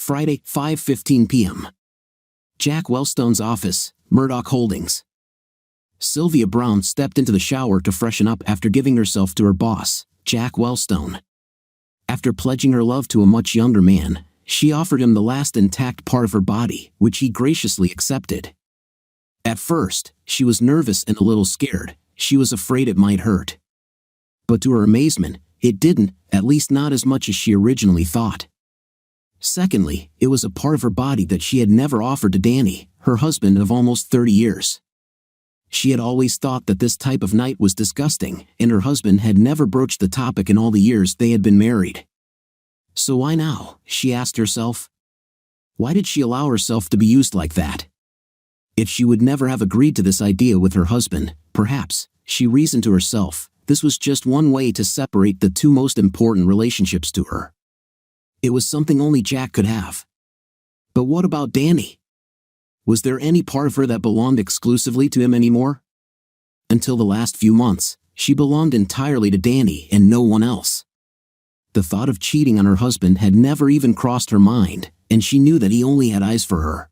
Friday, 5:15 p.m. Jack Wellstone's office, Murdoch Holdings. Sylvia Brown stepped into the shower to freshen up after giving herself to her boss, Jack Wellstone. After pledging her love to a much younger man, she offered him the last intact part of her body, which he graciously accepted. At first, she was nervous and a little scared. She was afraid it might hurt. But to her amazement, it didn't, at least not as much as she originally thought. Secondly, it was a part of her body that she had never offered to Danny, her husband of almost 30 years. She had always thought that this type of night was disgusting, and her husband had never broached the topic in all the years they had been married. So why now, she asked herself? Why did she allow herself to be used like that? If she would never have agreed to this idea with her husband, perhaps, she reasoned to herself, this was just one way to separate the two most important relationships to her. It was something only Jack could have. But what about Danny? Was there any part of her that belonged exclusively to him anymore? Until the last few months, she belonged entirely to Danny and no one else. The thought of cheating on her husband had never even crossed her mind, and she knew that he only had eyes for her.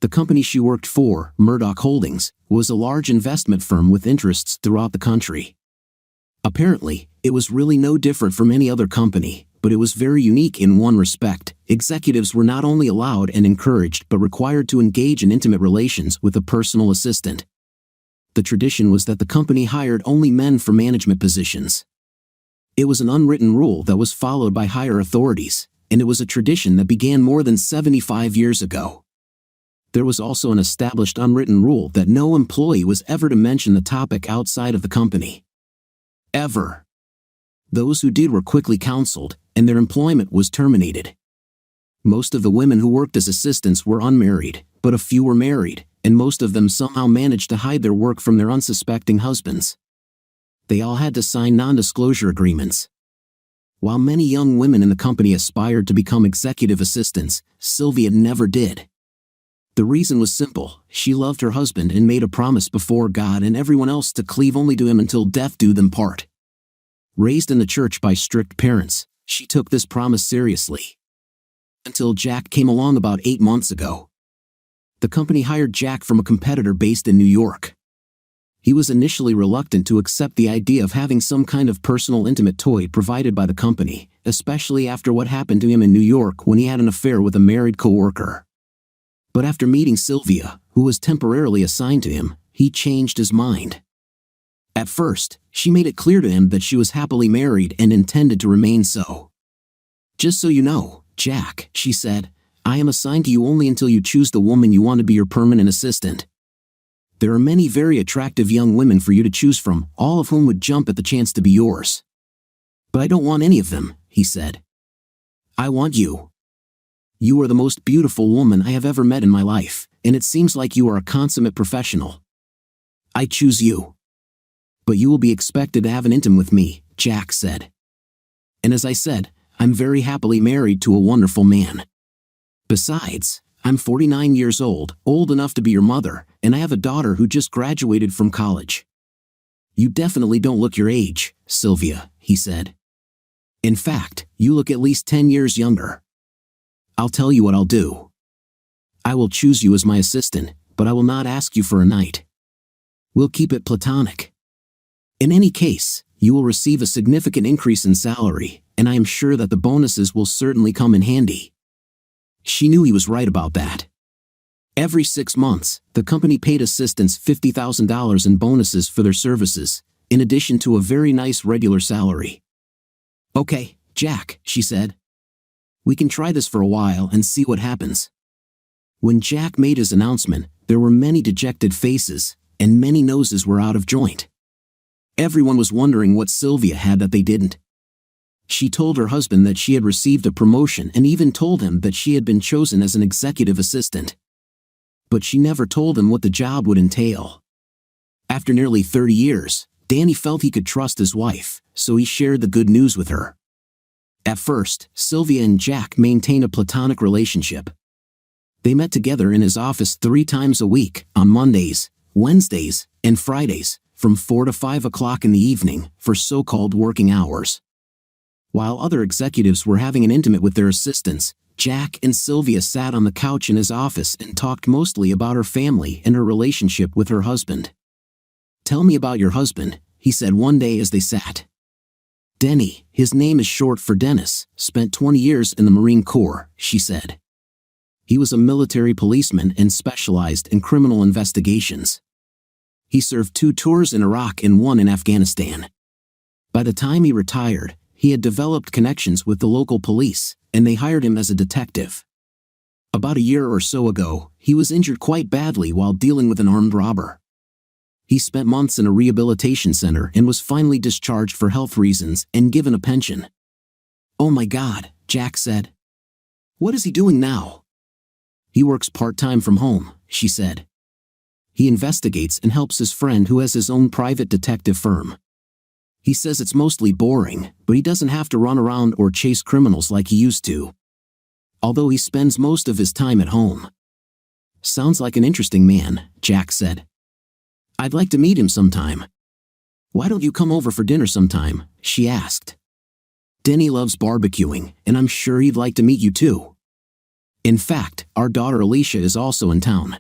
The company she worked for, Murdoch Holdings, was a large investment firm with interests throughout the country. Apparently, it was really no different from any other company, but it was very unique in one respect. Executives were not only allowed and encouraged but required to engage in intimate relations with a personal assistant. The tradition was that the company hired only men for management positions. It was an unwritten rule that was followed by higher authorities, and it was a tradition that began more than 75 years ago. There was also an established unwritten rule that no employee was ever to mention the topic outside of the company. Ever. Those who did were quickly counseled, and their employment was terminated. Most of the women who worked as assistants were unmarried, but a few were married, and most of them somehow managed to hide their work from their unsuspecting husbands. They all had to sign non-disclosure agreements. While many young women in the company aspired to become executive assistants, Sylvia never did. The reason was simple: she loved her husband and made a promise before God and everyone else to cleave only to him until death do them part. Raised in the church by strict parents, she took this promise seriously. Until Jack came along about 8 months ago. The company hired Jack from a competitor based in New York. He was initially reluctant to accept the idea of having some kind of personal intimate toy provided by the company, especially after what happened to him in New York when he had an affair with a married coworker. But after meeting Sylvia, who was temporarily assigned to him, he changed his mind. At first, she made it clear to him that she was happily married and intended to remain so. "Just so you know, Jack," she said, "I am assigned to you only until you choose the woman you want to be your permanent assistant. There are many very attractive young women for you to choose from, all of whom would jump at the chance to be yours. But I don't want any of them," he said. "I want you. You are the most beautiful woman I have ever met in my life, and it seems like you are a consummate professional. I choose you. But you will be expected to have an intim with me," Jack said. "And as I said, I'm very happily married to a wonderful man. Besides, I'm 49 years old enough to be your mother, and I have a daughter who just graduated from college." "You definitely don't look your age, Sylvia," he said. "In fact, you look at least 10 years younger. I'll tell you what I'll do. I will choose you as my assistant, but I will not ask you for a night. We'll keep it platonic. In any case, you will receive a significant increase in salary, and I am sure that the bonuses will certainly come in handy." She knew he was right about that. Every 6 months, the company paid assistants $50,000 in bonuses for their services, in addition to a very nice regular salary. "Okay, Jack," she said. "We can try this for a while and see what happens." When Jack made his announcement, there were many dejected faces, and many noses were out of joint. Everyone was wondering what Sylvia had that they didn't. She told her husband that she had received a promotion and even told him that she had been chosen as an executive assistant. But she never told him what the job would entail. After nearly 30 years, Danny felt he could trust his wife, so he shared the good news with her. At first, Sylvia and Jack maintained a platonic relationship. They met together in his office 3 times a week, on Mondays, Wednesdays, and Fridays, from 4 to 5 o'clock in the evening, for so-called working hours. While other executives were having an intimate with their assistants, Jack and Sylvia sat on the couch in his office and talked mostly about her family and her relationship with her husband. "Tell me about your husband," he said one day as they sat. "Denny, his name is short for Dennis, spent 20 years in the Marine Corps," she said. "He was a military policeman and specialized in criminal investigations. He served 2 tours in Iraq and 1 in Afghanistan. By the time he retired, he had developed connections with the local police, and they hired him as a detective. About a year or so ago, he was injured quite badly while dealing with an armed robber. He spent months in a rehabilitation center and was finally discharged for health reasons and given a pension." "Oh my God," Jack said. "What is he doing now?" "He works part-time from home," she said. "He investigates and helps his friend who has his own private detective firm. He says it's mostly boring, but he doesn't have to run around or chase criminals like he used to. Although he spends most of his time at home." "Sounds like an interesting man," Jack said. "I'd like to meet him sometime." "Why don't you come over for dinner sometime?" she asked. "Denny loves barbecuing, and I'm sure he'd like to meet you too. In fact, our daughter Alicia is also in town.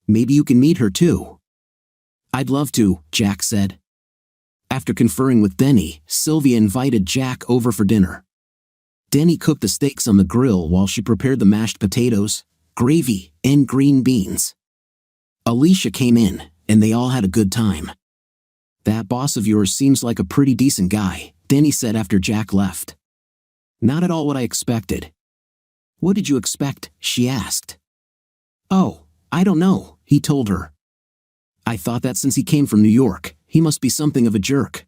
Maybe you can meet her too." "I'd love to," Jack said. After conferring with Denny, Sylvia invited Jack over for dinner. Denny cooked the steaks on the grill while she prepared the mashed potatoes, gravy, and green beans. Alicia came in, and they all had a good time. "That boss of yours seems like a pretty decent guy," Denny said after Jack left. "Not at all what I expected." "What did you expect?" she asked. "Oh, I don't know," he told her. "I thought that since he came from New York, he must be something of a jerk.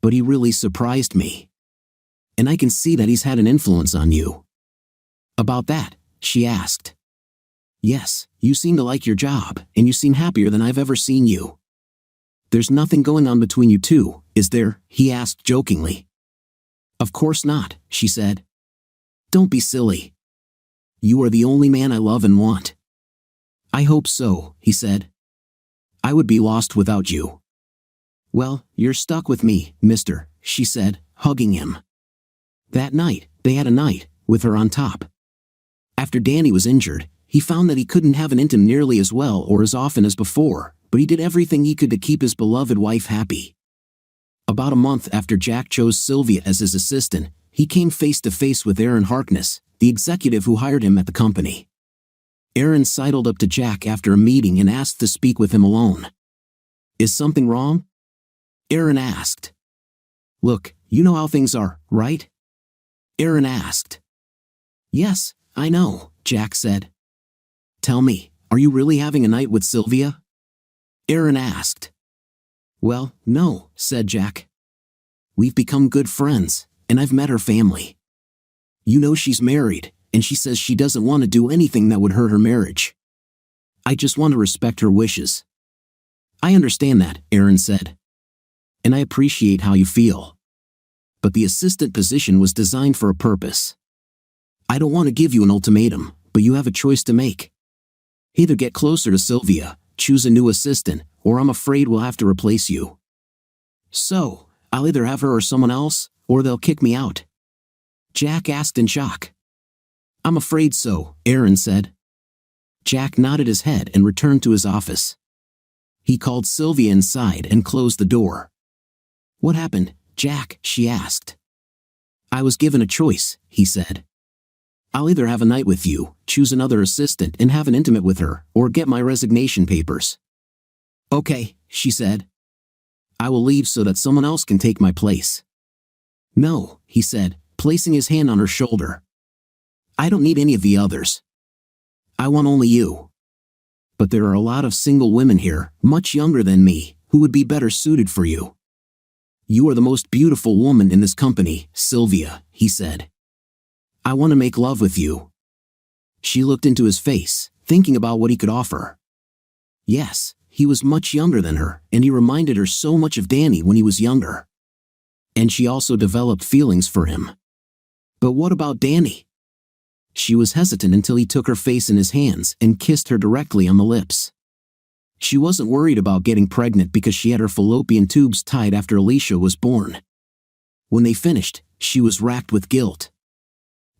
But he really surprised me. And I can see that he's had an influence on you." "About that?" she asked. "Yes, you seem to like your job, and you seem happier than I've ever seen you." "There's nothing going on between you two, is there?" he asked jokingly. "Of course not," she said. "Don't be silly. You are the only man I love and want." "I hope so," he said. "I would be lost without you." "Well, you're stuck with me, mister," she said, hugging him. That night, they had a night, with her on top. After Danny was injured, he found that he couldn't have an intimate nearly as well or as often as before, but he did everything he could to keep his beloved wife happy. About a month after Jack chose Sylvia as his assistant, he came face to face with Aaron Harkness, the executive who hired him at the company. Aaron sidled up to Jack after a meeting and asked to speak with him alone. "Is something wrong?" Aaron asked. "Look, you know how things are, right?" Aaron asked. "Yes, I know," Jack said. "Tell me, are you really having a night with Sylvia?" Aaron asked. "Well, no," said Jack. "We've become good friends, and I've met her family. You know she's married, and she says she doesn't want to do anything that would hurt her marriage. I just want to respect her wishes." "I understand that," Aaron said. "And I appreciate how you feel. But the assistant position was designed for a purpose. I don't want to give you an ultimatum, but you have a choice to make. Either get closer to Sylvia, choose a new assistant, or I'm afraid we'll have to replace you. So, I'll either have her or someone else, or they'll kick me out." Jack asked in shock. "I'm afraid so," Aaron said. Jack nodded his head and returned to his office. He called Sylvia inside and closed the door. "What happened, Jack?" she asked. "I was given a choice," he said. "I'll either have a night with you, choose another assistant and have an intimate with her, or get my resignation papers." "Okay," she said. "I will leave so that someone else can take my place." "No," he said, placing his hand on her shoulder. "I don't need any of the others. I want only you. But there are a lot of single women here, much younger than me, who would be better suited for you. You are the most beautiful woman in this company, Sylvia," he said. "I want to make love with you." She looked into his face, thinking about what he could offer. Yes, he was much younger than her, and he reminded her so much of Danny when he was younger. And she also developed feelings for him. But what about Danny? She was hesitant until he took her face in his hands and kissed her directly on the lips. She wasn't worried about getting pregnant because she had her fallopian tubes tied after Alicia was born. When they finished, she was racked with guilt.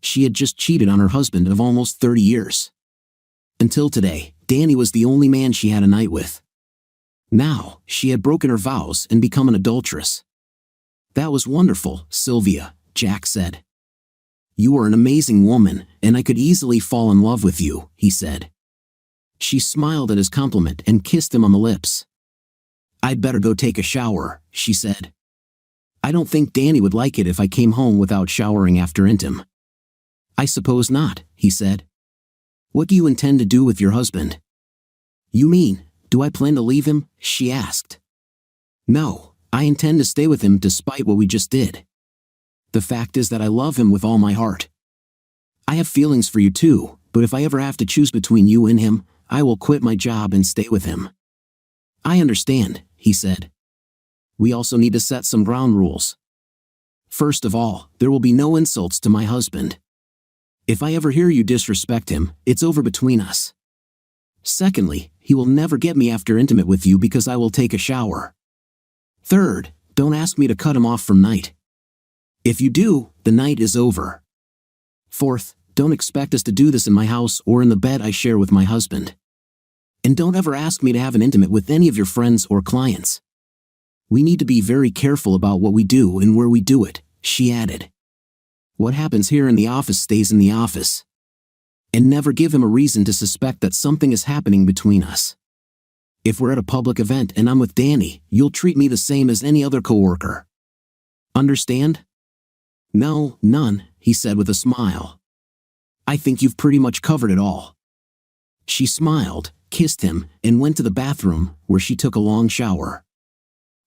She had just cheated on her husband of almost 30 years. Until today, Danny was the only man she had a night with. Now, she had broken her vows and become an adulteress. "That was wonderful, Sylvia," Jack said. "You are an amazing woman, and I could easily fall in love with you," he said. She smiled at his compliment and kissed him on the lips. "I'd better go take a shower," she said. "I don't think Danny would like it if I came home without showering after intim." "I suppose not," he said. "What do you intend to do with your husband?" "You mean, do I plan to leave him?" she asked. "No, I intend to stay with him despite what we just did. The fact is that I love him with all my heart. I have feelings for you too, but if I ever have to choose between you and him, I will quit my job and stay with him." "I understand," he said. "We also need to set some ground rules. First of all, there will be no insults to my husband. If I ever hear you disrespect him, it's over between us. Secondly, he will never get me after intimate with you because I will take a shower. Third, don't ask me to cut him off from night. If you do, the night is over. Fourth, don't expect us to do this in my house or in the bed I share with my husband. And don't ever ask me to have an intimate with any of your friends or clients. We need to be very careful about what we do and where we do it," she added. "What happens here in the office stays in the office. And never give him a reason to suspect that something is happening between us. If we're at a public event and I'm with Danny, you'll treat me the same as any other coworker. Understand?" "No, none," he said with a smile. "I think you've pretty much covered it all." She smiled, kissed him, and went to the bathroom, where she took a long shower.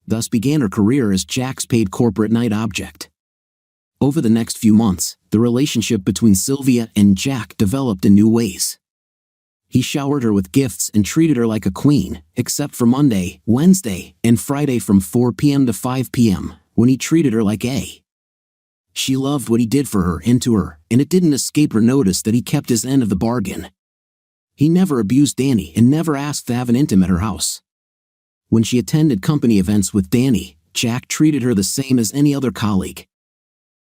Thus began her career as Jack's paid corporate night object. Over the next few months, the relationship between Sylvia and Jack developed in new ways. He showered her with gifts and treated her like a queen, except for Monday, Wednesday, and Friday from 4 p.m. to 5 p.m., when he treated her like a. She loved what he did for her and to her, and it didn't escape her notice that he kept his end of the bargain. He never abused Danny and never asked to have an intim at her house. When she attended company events with Danny, Jack treated her the same as any other colleague.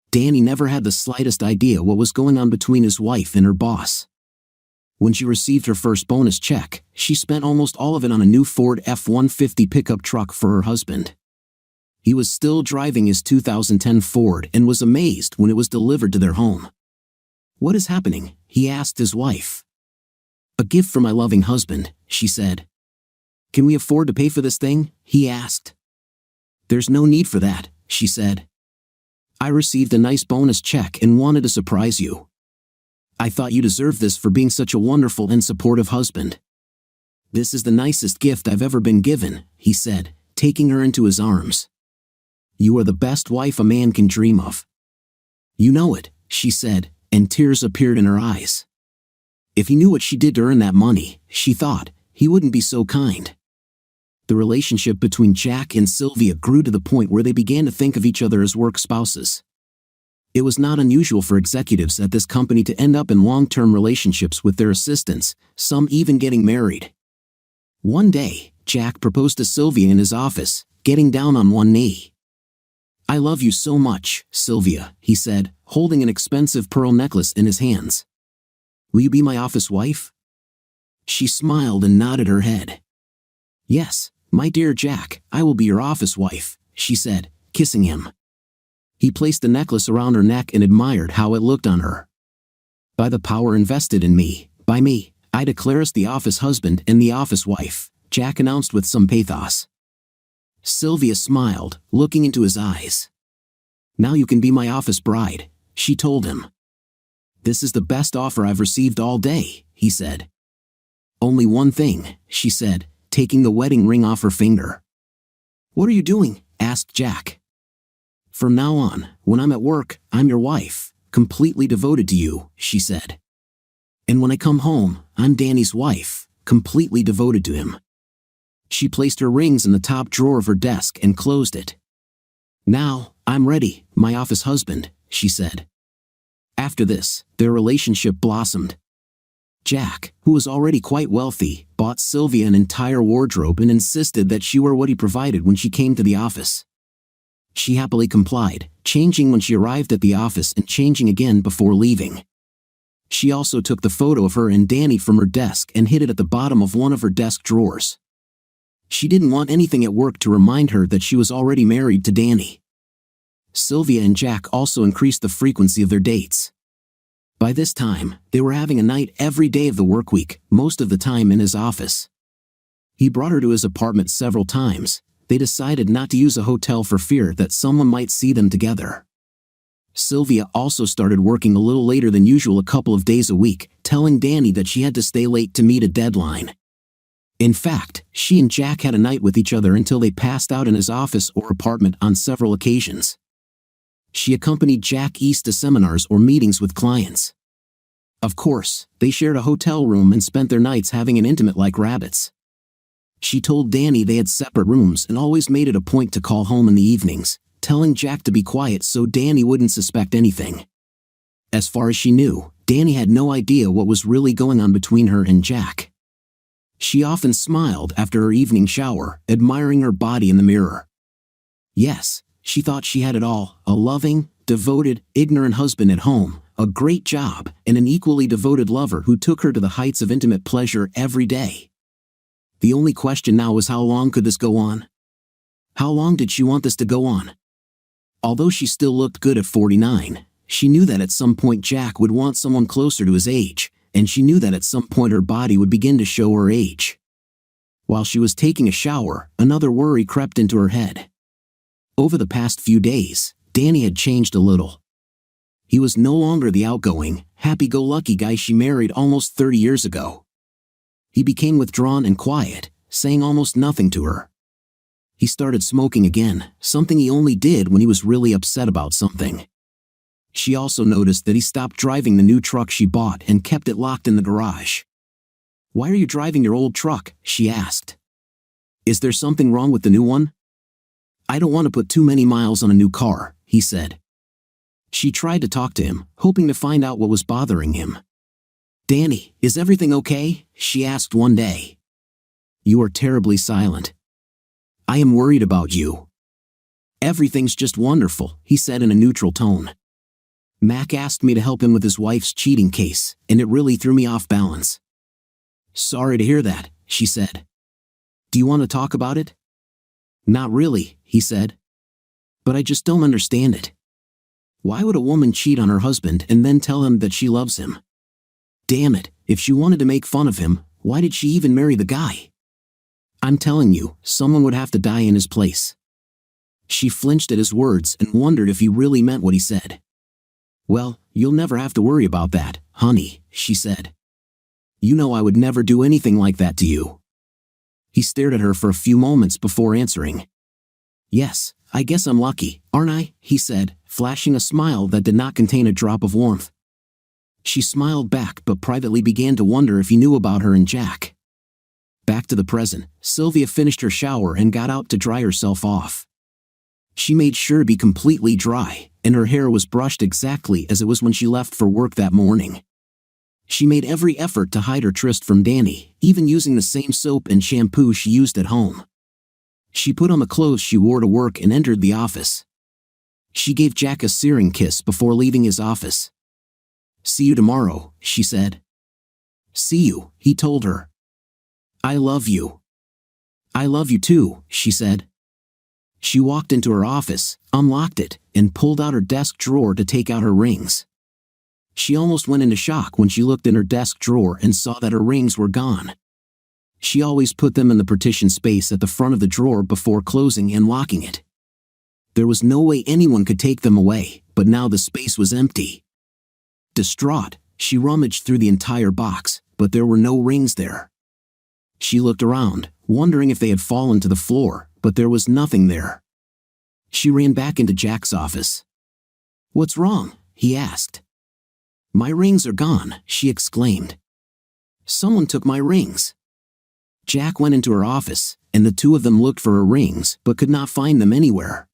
Danny never had the slightest idea what was going on between his wife and her boss. When she received her first bonus check, she spent almost all of it on a new Ford F-150 pickup truck for her husband. He was still driving his 2010 Ford and was amazed when it was delivered to their home. "What is happening?" he asked his wife. "A gift from my loving husband," she said. "Can we afford to pay for this thing?" he asked. "There's no need for that," she said. "I received a nice bonus check and wanted to surprise you. I thought you deserved this for being such a wonderful and supportive husband. This is the nicest gift I've ever been given," he said, taking her into his arms. "You are the best wife a man can dream of." "You know it," she said, and tears appeared in her eyes. If he knew what she did to earn that money, she thought, he wouldn't be so kind. The relationship between Jack and Sylvia grew to the point where they began to think of each other as work spouses. It was not unusual for executives at this company to end up in long-term relationships with their assistants, some even getting married. One day, Jack proposed to Sylvia in his office, getting down on one knee. "I love you so much, Sylvia," he said, holding an expensive pearl necklace in his hands. "Will you be my office wife?" She smiled and nodded her head. "Yes, my dear Jack, I will be your office wife," she said, kissing him. He placed the necklace around her neck and admired how it looked on her. "By the power invested in me, by me, I declare us the office husband and the office wife," Jack announced with some pathos. Sylvia smiled, looking into his eyes. "Now you can be my office bride," she told him. "This is the best offer I've received all day," he said. "Only one thing," she said, taking the wedding ring off her finger. "What are you doing?" asked Jack. "From now on, when I'm at work, I'm your wife, completely devoted to you," she said. "And when I come home, I'm Danny's wife, completely devoted to him." She placed her rings in the top drawer of her desk and closed it. "Now, I'm ready, my office husband," she said. After this, their relationship blossomed. Jack, who was already quite wealthy, bought Sylvia an entire wardrobe and insisted that she wear what he provided when she came to the office. She happily complied, changing when she arrived at the office and changing again before leaving. She also took the photo of her and Danny from her desk and hid it at the bottom of one of her desk drawers. She didn't want anything at work to remind her that she was already married to Danny. Sylvia and Jack also increased the frequency of their dates. By this time, they were having a night every day of the work week, most of the time in his office. He brought her to his apartment several times. They decided not to use a hotel for fear that someone might see them together. Sylvia also started working a little later than usual a couple of days a week, telling Danny that she had to stay late to meet a deadline. In fact, she and Jack had a night with each other until they passed out in his office or apartment on several occasions. She accompanied Jack East to seminars or meetings with clients. Of course, they shared a hotel room and spent their nights having an intimate like rabbits. She told Danny they had separate rooms and always made it a point to call home in the evenings, telling Jack to be quiet so Danny wouldn't suspect anything. As far as she knew, Danny had no idea what was really going on between her and Jack. She often smiled after her evening shower, admiring her body in the mirror. Yes, she thought she had it all: a loving, devoted, ignorant husband at home, a great job, and an equally devoted lover who took her to the heights of intimate pleasure every day. The only question now was how long could this go on? How long did she want this to go on? Although she still looked good at 49, she knew that at some point Jack would want someone closer to his age, and she knew that at some point her body would begin to show her age. While she was taking a shower, another worry crept into her head. Over the past few days, Danny had changed a little. He was no longer the outgoing, happy-go-lucky guy she married almost 30 years ago. He became withdrawn and quiet, saying almost nothing to her. He started smoking again, something he only did when he was really upset about something. She also noticed that he stopped driving the new truck she bought and kept it locked in the garage. "Why are you driving your old truck?" she asked. "Is there something wrong with the new one?" "I don't want to put too many miles on a new car," he said. She tried to talk to him, hoping to find out what was bothering him. "Danny, is everything okay?" she asked one day. "You are terribly silent." "I am worried about you." "Everything's just wonderful," he said in a neutral tone. "Mac asked me to help him with his wife's cheating case, and it really threw me off balance." "Sorry to hear that," she said. "Do you want to talk about it?" "Not really," he said. "But I just don't understand it. Why would a woman cheat on her husband and then tell him that she loves him? Damn it, if she wanted to make fun of him, why did she even marry the guy? I'm telling you, someone would have to die in his place." She flinched at his words and wondered if he really meant what he said. "Well, you'll never have to worry about that, honey," she said. "You know I would never do anything like that to you." He stared at her for a few moments before answering. "Yes, I guess I'm lucky, aren't I?" he said, flashing a smile that did not contain a drop of warmth. She smiled back but privately began to wonder if he knew about her and Jack. Back to the present, Sylvia finished her shower and got out to dry herself off. She made sure to be completely dry, and her hair was brushed exactly as it was when she left for work that morning. She made every effort to hide her tryst from Danny, even using the same soap and shampoo she used at home. She put on the clothes she wore to work and entered the office. She gave Jack a searing kiss before leaving his office. "See you tomorrow," she said. "See you," he told her. "I love you." "I love you too," she said. She walked into her office, unlocked it, and pulled out her desk drawer to take out her rings. She almost went into shock when she looked in her desk drawer and saw that her rings were gone. She always put them in the partition space at the front of the drawer before closing and locking it. There was no way anyone could take them away, but now the space was empty. Distraught, she rummaged through the entire box, but there were no rings there. She looked around, wondering if they had fallen to the floor, but there was nothing there. She ran back into Jack's office. "What's wrong?" he asked. "My rings are gone," she exclaimed. "Someone took my rings." Jack went into her office, and the two of them looked for her rings but could not find them anywhere.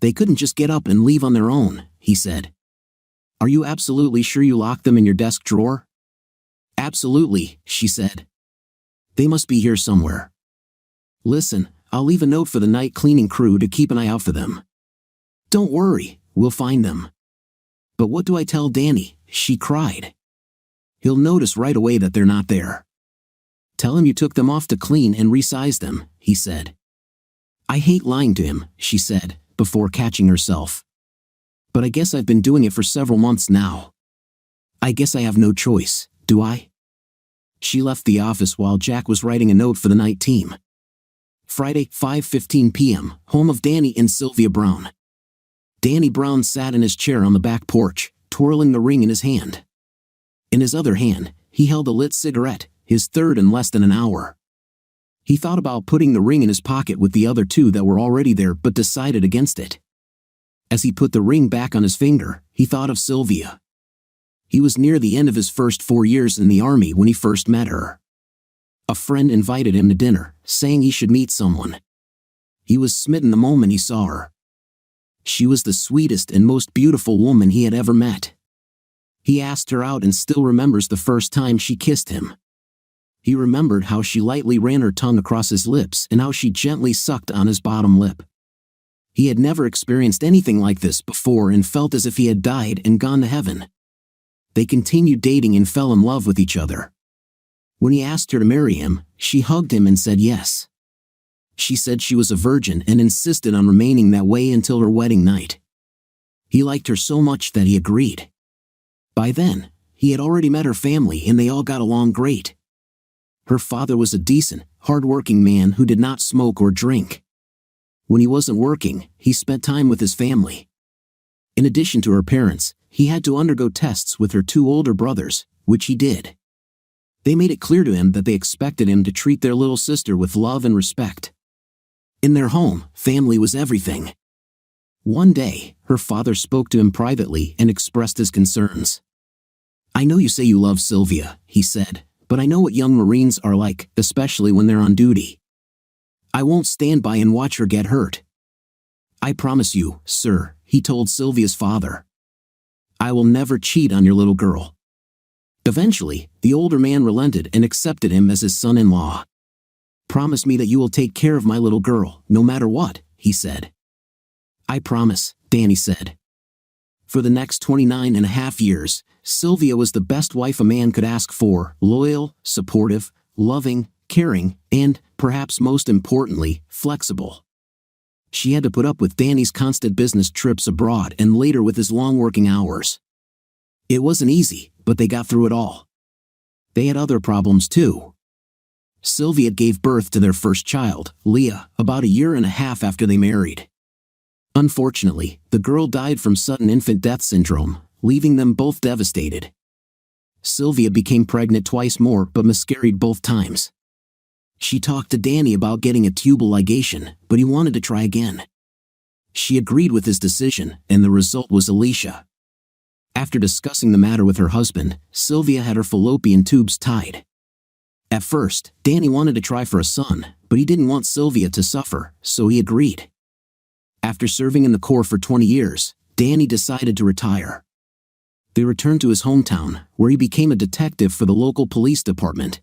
"They couldn't just get up and leave on their own," he said. "Are you absolutely sure you locked them in your desk drawer?" "Absolutely," she said. "They must be here somewhere. Listen, I'll leave a note for the night cleaning crew to keep an eye out for them. "Don't worry, we'll find them." "But what do I tell Danny?" she cried. "He'll notice right away that they're not there." "Tell him you took them off to clean and resize them," he said. "I hate lying to him," she said, before catching herself. "But I guess I've been doing it for several months now. I guess I have no choice, do I?" She left the office while Jack was writing a note for the night team. Friday, 5:15 p.m., home of Danny and Sylvia Brown. Danny Brown sat in his chair on the back porch, twirling the ring in his hand. In his other hand, he held a lit cigarette, his third in less than an hour. He thought about putting the ring in his pocket with the other two that were already there but decided against it. As he put the ring back on his finger, he thought of Sylvia. He was near the end of his first 4 years in the army when he first met her. A friend invited him to dinner, saying he should meet someone. He was smitten the moment he saw her. She was the sweetest and most beautiful woman he had ever met. He asked her out and still remembers the first time she kissed him. He remembered how she lightly ran her tongue across his lips and how she gently sucked on his bottom lip. He had never experienced anything like this before and felt as if he had died and gone to heaven. They continued dating and fell in love with each other. When he asked her to marry him, she hugged him and said yes. She said she was a virgin and insisted on remaining that way until her wedding night. He liked her so much that he agreed. By then, he had already met her family and they all got along great. Her father was a decent, hard-working man who did not smoke or drink. When he wasn't working, he spent time with his family. In addition to her parents, he had to undergo tests with her 2 older brothers, which he did. They made it clear to him that they expected him to treat their little sister with love and respect. In their home, family was everything. One day, her father spoke to him privately and expressed his concerns. "I know you say you love Sylvia," he said, "but I know what young Marines are like, especially when they're on duty. I won't stand by and watch her get hurt. I promise you, sir," he told Sylvia's father. "I will never cheat on your little girl." Eventually, the older man relented and accepted him as his son-in-law. "Promise me that you will take care of my little girl, no matter what," he said. "I promise," Danny said. For the next 29.5 years, Sylvia was the best wife a man could ask for: loyal, supportive, loving, caring, and, perhaps most importantly, flexible. She had to put up with Danny's constant business trips abroad and later with his long working hours. It wasn't easy, but they got through it all. They had other problems too. Sylvia gave birth to their first child, Leah, about 1.5 years after they married. Unfortunately, the girl died from sudden infant death syndrome, leaving them both devastated. Sylvia became pregnant twice more but miscarried both times. She talked to Danny about getting a tubal ligation, but he wanted to try again. She agreed with his decision, and the result was Alicia. After discussing the matter with her husband, Sylvia had her fallopian tubes tied. At first, Danny wanted to try for a son, but he didn't want Sylvia to suffer, so he agreed. After serving in the Corps for 20 years, Danny decided to retire. They returned to his hometown, where he became a detective for the local police department.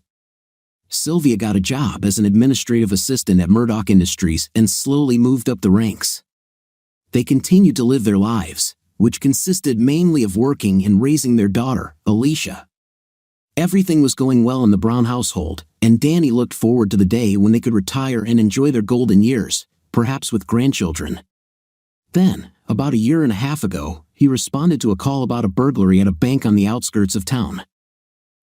Sylvia got a job as an administrative assistant at Murdoch Industries and slowly moved up the ranks. They continued to live their lives, which consisted mainly of working and raising their daughter, Alicia. Everything was going well in the Brown household, and Danny looked forward to the day when they could retire and enjoy their golden years, perhaps with grandchildren. Then, about 1.5 years ago, he responded to a call about a burglary at a bank on the outskirts of town.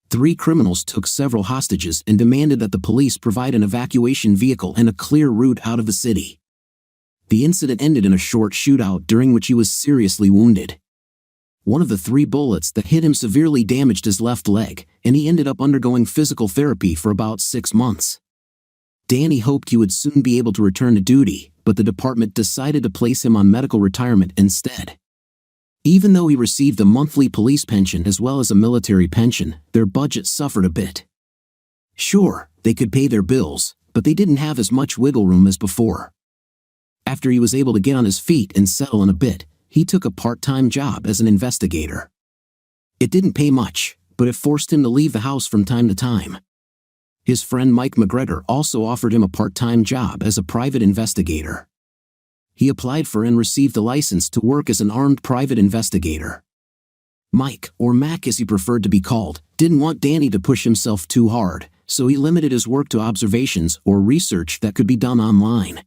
3 criminals took several hostages and demanded that the police provide an evacuation vehicle and a clear route out of the city. The incident ended in a short shootout during which he was seriously wounded. One of the 3 bullets that hit him severely damaged his left leg, and he ended up undergoing physical therapy for about 6 months. Danny hoped he would soon be able to return to duty, but the department decided to place him on medical retirement instead. Even though he received a monthly police pension as well as a military pension, their budget suffered a bit. Sure, they could pay their bills, but they didn't have as much wiggle room as before. After he was able to get on his feet and settle in a bit, he took a part-time job as an investigator. It didn't pay much, but it forced him to leave the house from time to time. His friend Mike McGregor also offered him a part-time job as a private investigator. He applied for and received a license to work as an armed private investigator. Mike, or Mac as he preferred to be called, didn't want Danny to push himself too hard, so he limited his work to observations or research that could be done online.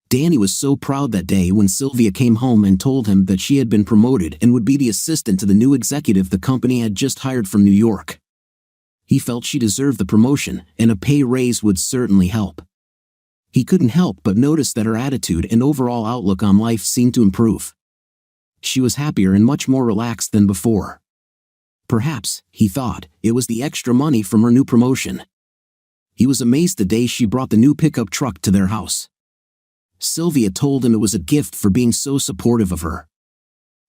Danny was so proud that day when Sylvia came home and told him that she had been promoted and would be the assistant to the new executive the company had just hired from New York. He felt she deserved the promotion, and a pay raise would certainly help. He couldn't help but notice that her attitude and overall outlook on life seemed to improve. She was happier and much more relaxed than before. Perhaps, he thought, it was the extra money from her new promotion. He was amazed the day she brought the new pickup truck to their house. Sylvia told him it was a gift for being so supportive of her.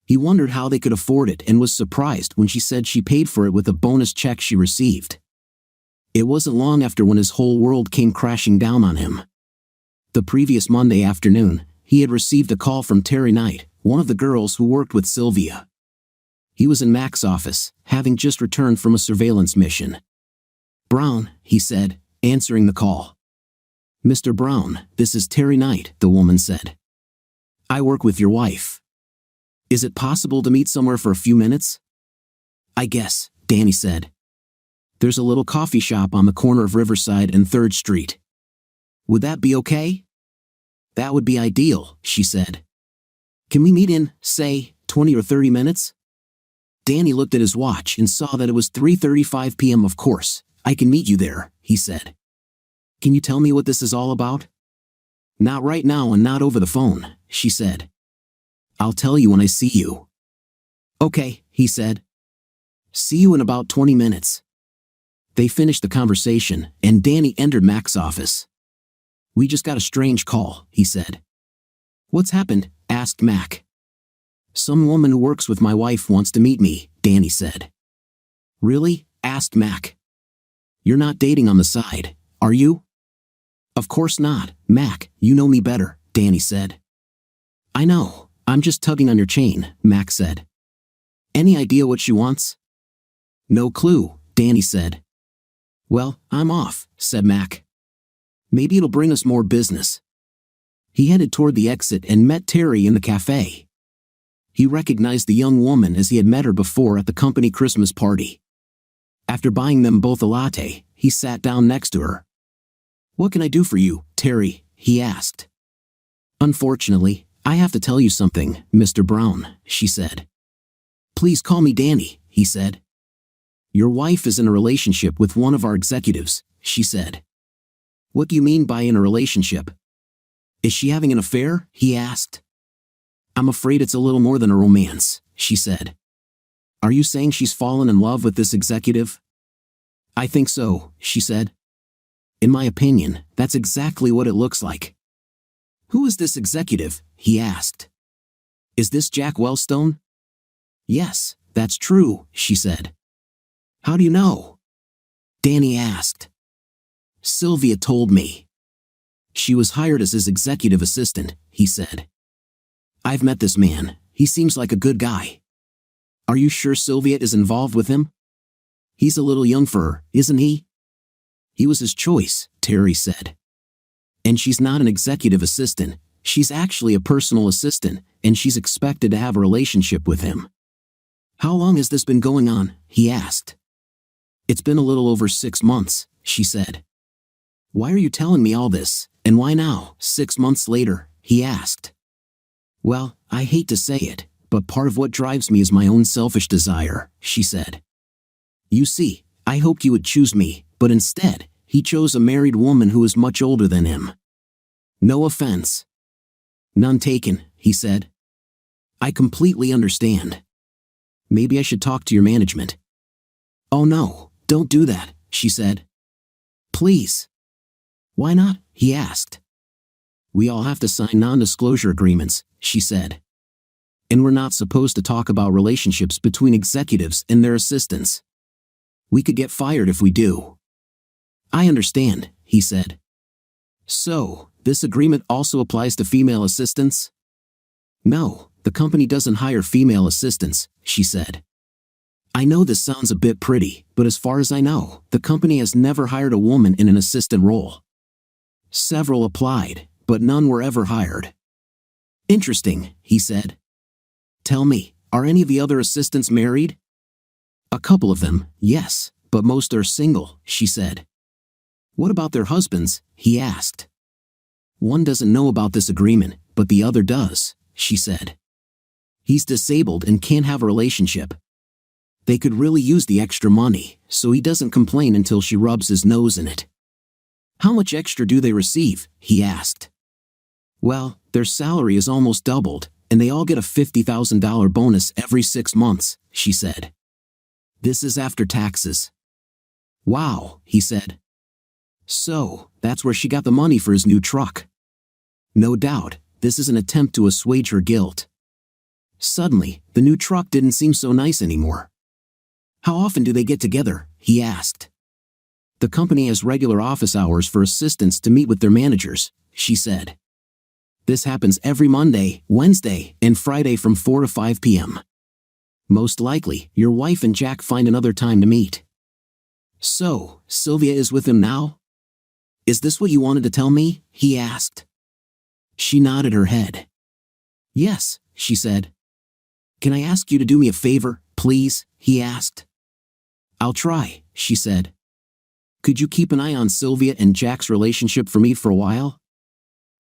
He wondered how they could afford it and was surprised when she said she paid for it with a bonus check she received. It wasn't long after when his whole world came crashing down on him. The previous Monday afternoon, he had received a call from Terry Knight, one of the girls who worked with Sylvia. He was in Mac's office, having just returned from a surveillance mission. "Brown," he said, answering the call. "Mr. Brown, this is Terry Knight," the woman said. "I work with your wife. Is it possible to meet somewhere for a few minutes?" "I guess," Danny said. "There's a little coffee shop on the corner of Riverside and 3rd Street. Would that be okay?" "That would be ideal," she said. "Can we meet in, say, 20 or 30 minutes? Danny looked at his watch and saw that it was 3:35 p.m. "Of course, I can meet you there," he said. "Can you tell me what this is all about?" "Not right now and not over the phone," she said. "I'll tell you when I see you." "Okay," he said. "See you in about 20 minutes. They finished the conversation, and Danny entered Mac's office. "We just got a strange call," he said. "What's happened?" asked Mac. "Some woman who works with my wife wants to meet me," Danny said. "Really?" asked Mac. "You're not dating on the side, are you?" "Of course not, Mac, you know me better," Danny said. "I know, I'm just tugging on your chain," Mac said. "Any idea what she wants?" "No clue," Danny said. "Well, I'm off," said Mac. "Maybe it'll bring us more business." He headed toward the exit and met Terry in the cafe. He recognized the young woman as he had met her before at the company Christmas party. After buying them both a latte, he sat down next to her. "What can I do for you, Terry?" he asked. "Unfortunately, I have to tell you something, Mr. Brown," she said. "Please call me Danny," he said. "Your wife is in a relationship with one of our executives," she said. "What do you mean by in a relationship?" "Is she having an affair?" he asked. "I'm afraid it's a little more than a romance," she said. "Are you saying she's fallen in love with this executive?" "I think so," she said. "In my opinion, that's exactly what it looks like." "Who is this executive?" he asked. "Is this Jack Wellstone?" "Yes, that's true," she said. "How do you know?" Danny asked. "Sylvia told me. She was hired as his executive assistant," he said. "I've met this man, he seems like a good guy." "Are you sure Sylvia is involved with him?" "He's a little young for her, isn't he?" "He was his choice," Terry said. "And she's not an executive assistant, she's actually a personal assistant, and she's expected to have a relationship with him." "How long has this been going on?" he asked. "It's been a little over 6 months," she said. "Why are you telling me all this, and why now, 6 months later?" he asked. "Well, I hate to say it, but part of what drives me is my own selfish desire," she said. "You see, I hoped you would choose me, but instead, he chose a married woman who is much older than him. No offense." "None taken," he said. "I completely understand. Maybe I should talk to your management." "Oh no, don't do that," she said. "Please." "Why not?" he asked. "We all have to sign non-disclosure agreements," she said. "And we're not supposed to talk about relationships between executives and their assistants. We could get fired if we do." "I understand," he said. "So, this agreement also applies to female assistants?" "No, the company doesn't hire female assistants," she said. "I know this sounds a bit pretty, but as far as I know, the company has never hired a woman in an assistant role. Several applied, but none were ever hired." Interesting, he said. Tell me, are any of the other assistants married? A couple of them, yes, but most are single, she said. What about their husbands? He asked. One doesn't know about this agreement, but the other does, she said. He's disabled and can't have a relationship. They could really use the extra money, so he doesn't complain until she rubs his nose in it. How much extra do they receive? He asked. Well, their salary is almost doubled, and they all get a $50,000 bonus every 6 months, she said. This is after taxes. Wow, he said. So, that's where she got the money for his new truck. No doubt, this is an attempt to assuage her guilt. Suddenly, the new truck didn't seem so nice anymore. How often do they get together? He asked. The company has regular office hours for assistants to meet with their managers, she said. This happens every Monday, Wednesday, and Friday from 4 to 5 p.m. Most likely, your wife and Jack find another time to meet. So, Sylvia is with him now? Is this what you wanted to tell me? He asked. She nodded her head. Yes, she said. Can I ask you to do me a favor, please? He asked. I'll try, she said. Could you keep an eye on Sylvia and Jack's relationship for me for a while?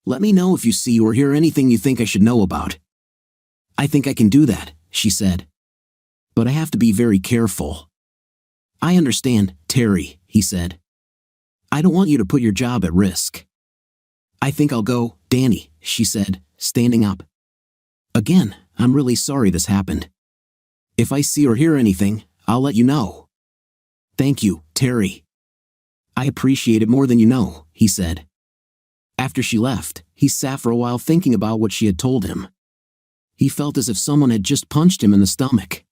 Let me know if you see or hear anything you think I should know about. I think I can do that, she said. But I have to be very careful. I understand, Terry, he said. I don't want you to put your job at risk. I think I'll go, Danny, she said, standing up. Again, I'm really sorry this happened. If I see or hear anything, I'll let you know. Thank you, Terry. I appreciate it more than you know, he said. After she left, he sat for a while thinking about what she had told him. He felt as if someone had just punched him in the stomach.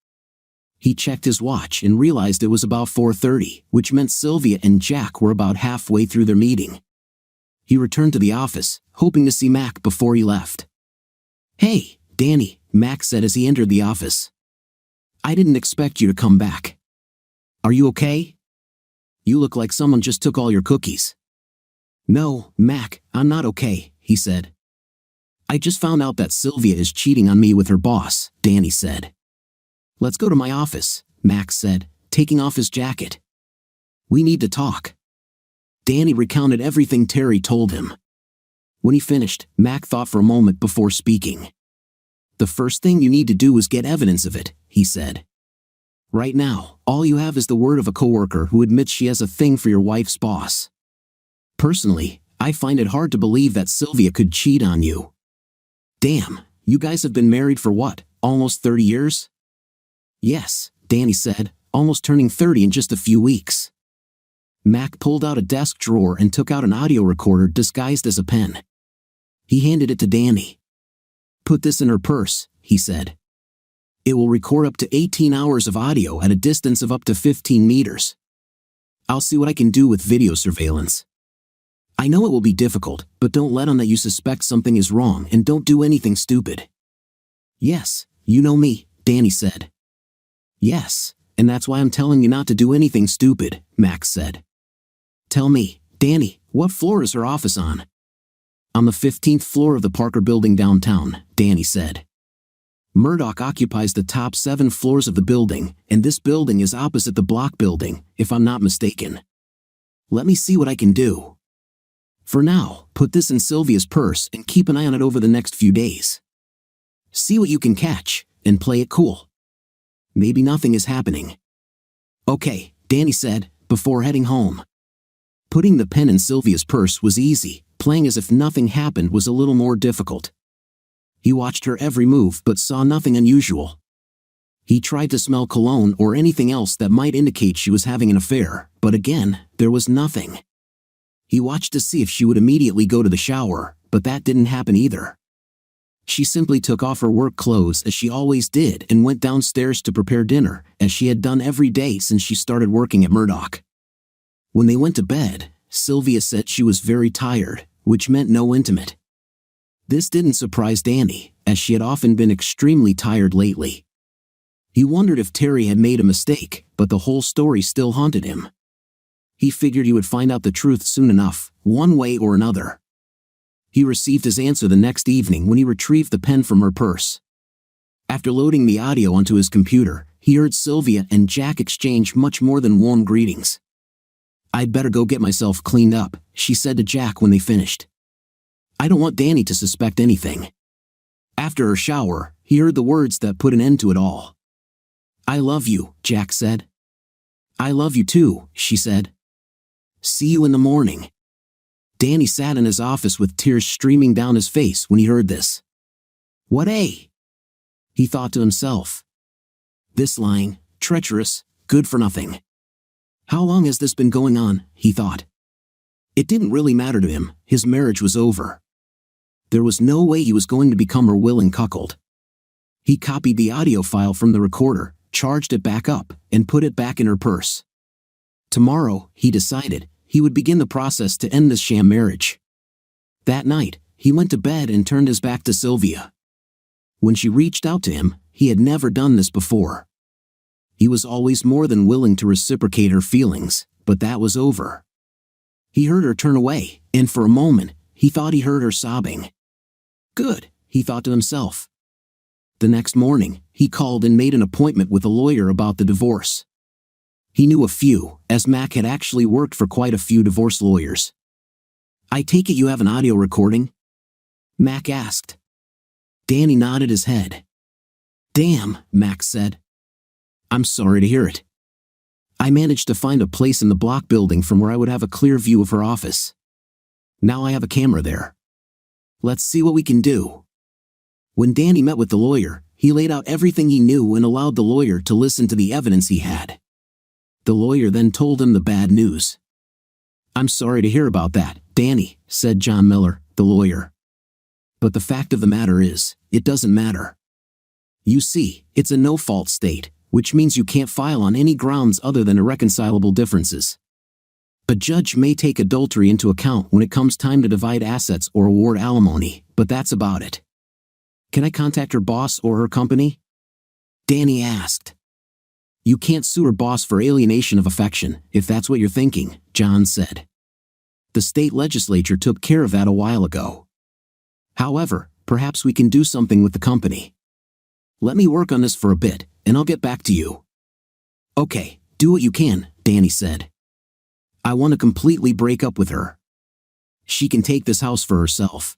He checked his watch and realized it was about 4:30, which meant Sylvia and Jack were about halfway through their meeting. He returned to the office, hoping to see Mac before he left. Hey, Danny, Mac said as he entered the office. I didn't expect you to come back. Are you okay? You look like someone just took all your cookies. No, Mac, I'm not okay, he said. I just found out that Sylvia is cheating on me with her boss, Danny said. Let's go to my office, Mac said, taking off his jacket. We need to talk. Danny recounted everything Terry told him. When he finished, Mac thought for a moment before speaking. The first thing you need to do is get evidence of it, he said. Right now, all you have is the word of a coworker who admits she has a thing for your wife's boss. Personally, I find it hard to believe that Sylvia could cheat on you. Damn, you guys have been married for what, almost 30 years? Yes, Danny said, almost turning 30 in just a few weeks. Mac pulled out a desk drawer and took out an audio recorder disguised as a pen. He handed it to Danny. Put this in her purse, he said. It will record up to 18 hours of audio at a distance of up to 15 meters. I'll see what I can do with video surveillance. I know it will be difficult, but don't let on that you suspect something is wrong and don't do anything stupid. Yes, you know me, Danny said. Yes, and that's why I'm telling you not to do anything stupid, Max said. Tell me, Danny, what floor is her office on? On the 15th floor of the Parker building downtown, Danny said. Murdoch occupies the top 7 floors of the building, and this building is opposite the block building, if I'm not mistaken. Let me see what I can do. For now, put this in Sylvia's purse and keep an eye on it over the next few days. See what you can catch, and play it cool. Maybe nothing is happening. Okay, Danny said, before heading home. Putting the pen in Sylvia's purse was easy, playing as if nothing happened was a little more difficult. He watched her every move but saw nothing unusual. He tried to smell cologne or anything else that might indicate she was having an affair, but again, there was nothing. He watched to see if she would immediately go to the shower, but that didn't happen either. She simply took off her work clothes as she always did and went downstairs to prepare dinner, as she had done every day since she started working at Murdoch. When they went to bed, Sylvia said she was very tired, which meant no intimate. This didn't surprise Danny, as she had often been extremely tired lately. He wondered if Terry had made a mistake, but the whole story still haunted him. He figured he would find out the truth soon enough, one way or another. He received his answer the next evening when he retrieved the pen from her purse. After loading the audio onto his computer, he heard Sylvia and Jack exchange much more than warm greetings. "I'd better go get myself cleaned up," she said to Jack when they finished. "I don't want Danny to suspect anything." After her shower, he heard the words that put an end to it all. "I love you," Jack said. "I love you too," she said. "See you in the morning." Danny sat in his office with tears streaming down his face when he heard this. "What a?" he thought to himself. "This lying, treacherous, good for nothing. How long has this been going on?" he thought. It didn't really matter to him, his marriage was over. There was no way he was going to become her willing cuckold. He copied the audio file from the recorder, charged it back up, and put it back in her purse. Tomorrow, he decided, he would begin the process to end this sham marriage. That night, he went to bed and turned his back to Sylvia. When she reached out to him, he had never done this before. He was always more than willing to reciprocate her feelings, but that was over. He heard her turn away, and for a moment, he thought he heard her sobbing. Good, he thought to himself. The next morning, he called and made an appointment with a lawyer about the divorce. He knew a few, as Mac had actually worked for quite a few divorce lawyers. "I take it you have an audio recording?" Mac asked. Danny nodded his head. "Damn," Mac said. "I'm sorry to hear it. I managed to find a place in the block building from where I would have a clear view of her office. Now I have a camera there. Let's see what we can do." When Danny met with the lawyer, he laid out everything he knew and allowed the lawyer to listen to the evidence he had. The lawyer then told him the bad news. "I'm sorry to hear about that, Danny," said John Miller, the lawyer. "But the fact of the matter is, it doesn't matter. You see, it's a no-fault state, which means you can't file on any grounds other than irreconcilable differences. A judge may take adultery into account when it comes time to divide assets or award alimony, but that's about it." "Can I contact her boss or her company?" Danny asked. "You can't sue her boss for alienation of affection, if that's what you're thinking," John said. "The state legislature took care of that a while ago. However, perhaps we can do something with the company. Let me work on this for a bit, and I'll get back to you." "Okay, do what you can," Danny said. "I want to completely break up with her. She can take this house for herself.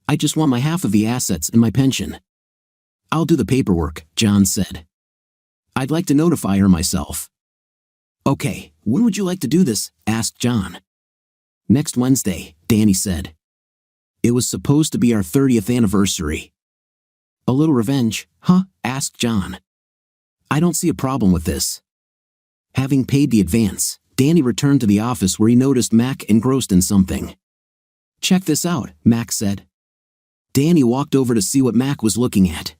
I just want my half of the assets and my pension." "I'll do the paperwork," John said. "I'd like to notify her myself." "Okay, when would you like to do this?" asked John. "Next Wednesday," Danny said. "It was supposed to be our 30th anniversary." "A little revenge, huh?" asked John. "I don't see a problem with this." Having paid the advance, Danny returned to the office where he noticed Mac engrossed in something. "Check this out," Mac said. Danny walked over to see what Mac was looking at.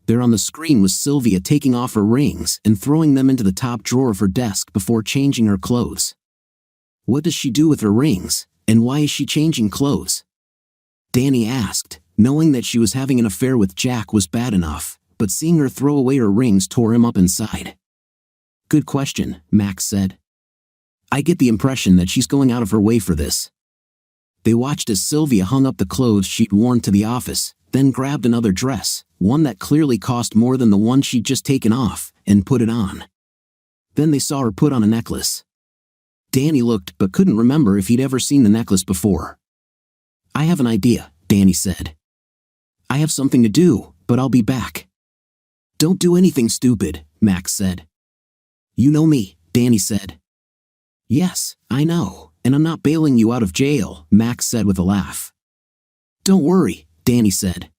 There on the screen was Sylvia taking off her rings and throwing them into the top drawer of her desk before changing her clothes. What does she do with her rings, and why is she changing clothes? Danny asked, knowing that she was having an affair with Jack was bad enough, but seeing her throw away her rings tore him up inside. "Good question," Max said. "I get the impression that she's going out of her way for this." They watched as Sylvia hung up the clothes she'd worn to the office, then grabbed another dress, one that clearly cost more than the one she'd just taken off, and put it on. Then they saw her put on a necklace. Danny looked but couldn't remember if he'd ever seen the necklace before. "I have an idea," Danny said. "I have something to do, but I'll be back." "Don't do anything stupid," Max said. "You know me," Danny said. "Yes, I know, and I'm not bailing you out of jail," Max said with a laugh. "Don't worry," Danny said.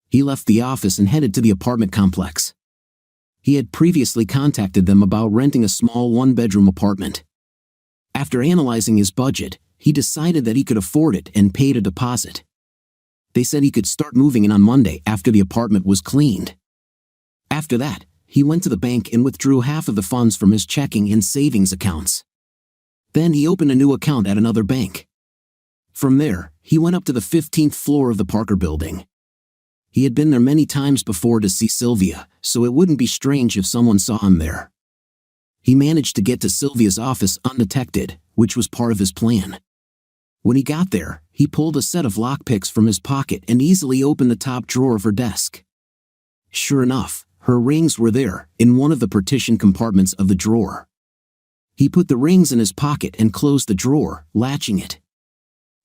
He left the office and headed to the apartment complex. He had previously contacted them about renting a small one-bedroom apartment. After analyzing his budget, he decided that he could afford it and paid a deposit. They said he could start moving in on Monday after the apartment was cleaned. After that, he went to the bank and withdrew half of the funds from his checking and savings accounts. Then he opened a new account at another bank. From there, he went up to the 15th floor of the Parker building. He had been there many times before to see Sylvia, so it wouldn't be strange if someone saw him there. He managed to get to Sylvia's office undetected, which was part of his plan. When he got there, he pulled a set of lockpicks from his pocket and easily opened the top drawer of her desk. Sure enough, her rings were there, in one of the partition compartments of the drawer. He put the rings in his pocket and closed the drawer, latching it.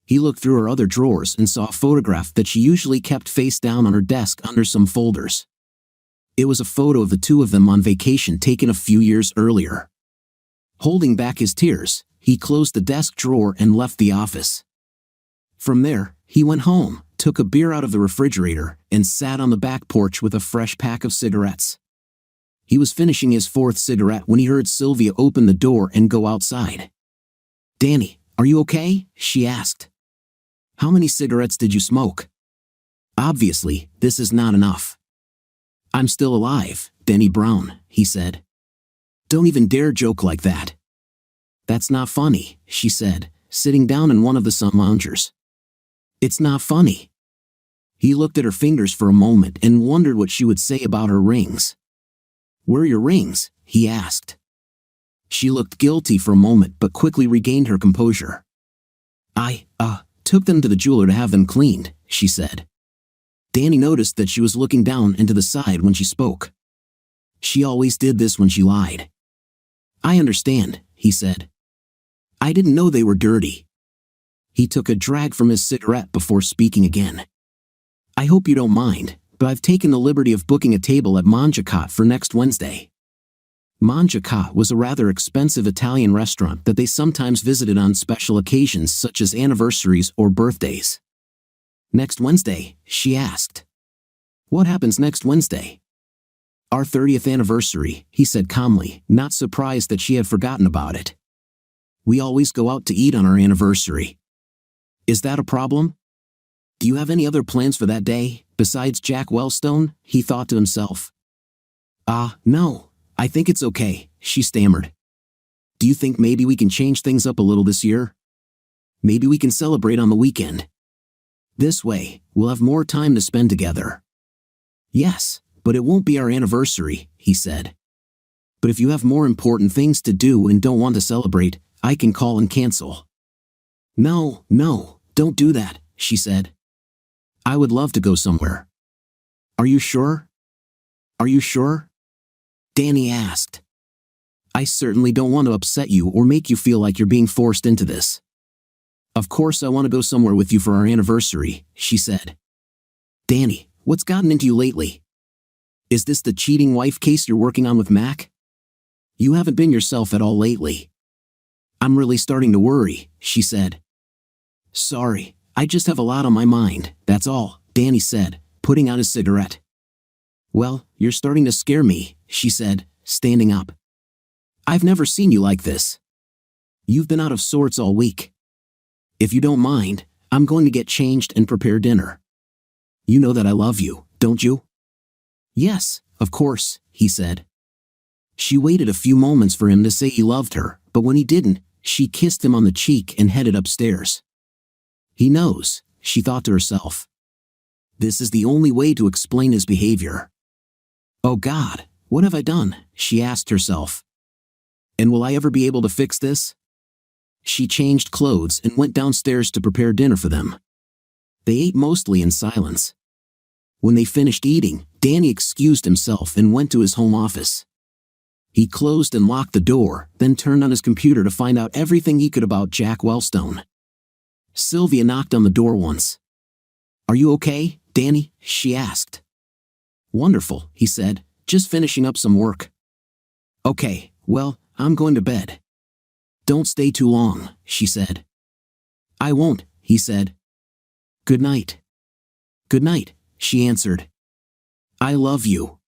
He looked through her other drawers and saw a photograph that she usually kept face down on her desk under some folders. It was a photo of the two of them on vacation taken a few years earlier. Holding back his tears, he closed the desk drawer and left the office. From there, he went home, took a beer out of the refrigerator, and sat on the back porch with a fresh pack of cigarettes. He was finishing his fourth cigarette when he heard Sylvia open the door and go outside. "Danny, are you okay?" she asked. "How many cigarettes did you smoke? Obviously, this is not enough." "I'm still alive, Danny Brown," he said. "Don't even dare joke like that." "That's not funny," she said, sitting down in one of the sun loungers. "It's not funny." He looked at her fingers for a moment and wondered what she would say about her rings. "Where are your rings?" he asked. She looked guilty for a moment but quickly regained her composure. I took them to the jeweler to have them cleaned," she said. Danny noticed that she was looking down and to the side when she spoke. She always did this when she lied. "I understand," he said. "I didn't know they were dirty." He took a drag from his cigarette before speaking again. "I hope you don't mind, but I've taken the liberty of booking a table at Mangiacat for next Wednesday." Mangiacat was a rather expensive Italian restaurant that they sometimes visited on special occasions such as anniversaries or birthdays. "Next Wednesday?" she asked. "What happens next Wednesday?" "Our 30th anniversary," he said calmly, not surprised that she had forgotten about it. "We always go out to eat on our anniversary." "Is that a problem?" "Do you have any other plans for that day, besides Jack Wellstone?" he thought to himself. No, I think it's okay," she stammered. "Do you think maybe we can change things up a little this year? Maybe we can celebrate on the weekend. This way, we'll have more time to spend together." "Yes, but it won't be our anniversary," he said. "But if you have more important things to do and don't want to celebrate, I can call and cancel." No, don't do that," she said. "I would love to go somewhere." "Are you sure? Are you sure?" Danny asked. "I certainly don't want to upset you or make you feel like you're being forced into this." "Of course I want to go somewhere with you for our anniversary," she said. "Danny, what's gotten into you lately? Is this the cheating wife case you're working on with Mac? You haven't been yourself at all lately." "I'm really starting to worry," she said. "Sorry, I just have a lot on my mind, that's all," Danny said, putting out his cigarette. "Well, you're starting to scare me," she said, standing up. "I've never seen you like this. You've been out of sorts all week. If you don't mind, I'm going to get changed and prepare dinner. You know that I love you, don't you?" "Yes, of course," he said. She waited a few moments for him to say he loved her, but when he didn't, she kissed him on the cheek and headed upstairs. He knows, she thought to herself. This is the only way to explain his behavior. "Oh God, what have I done?" she asked herself. "And will I ever be able to fix this?" She changed clothes and went downstairs to prepare dinner for them. They ate mostly in silence. When they finished eating, Danny excused himself and went to his home office. He closed and locked the door, then turned on his computer to find out everything he could about Jack Wellstone. Sylvia knocked on the door once. "Are you okay, Danny?" she asked. "Wonderful," he said, "just finishing up some work." "Okay, well, I'm going to bed." "Don't stay too long," she said. "I won't," he said. "Good night." "Good night," she answered. "I love you."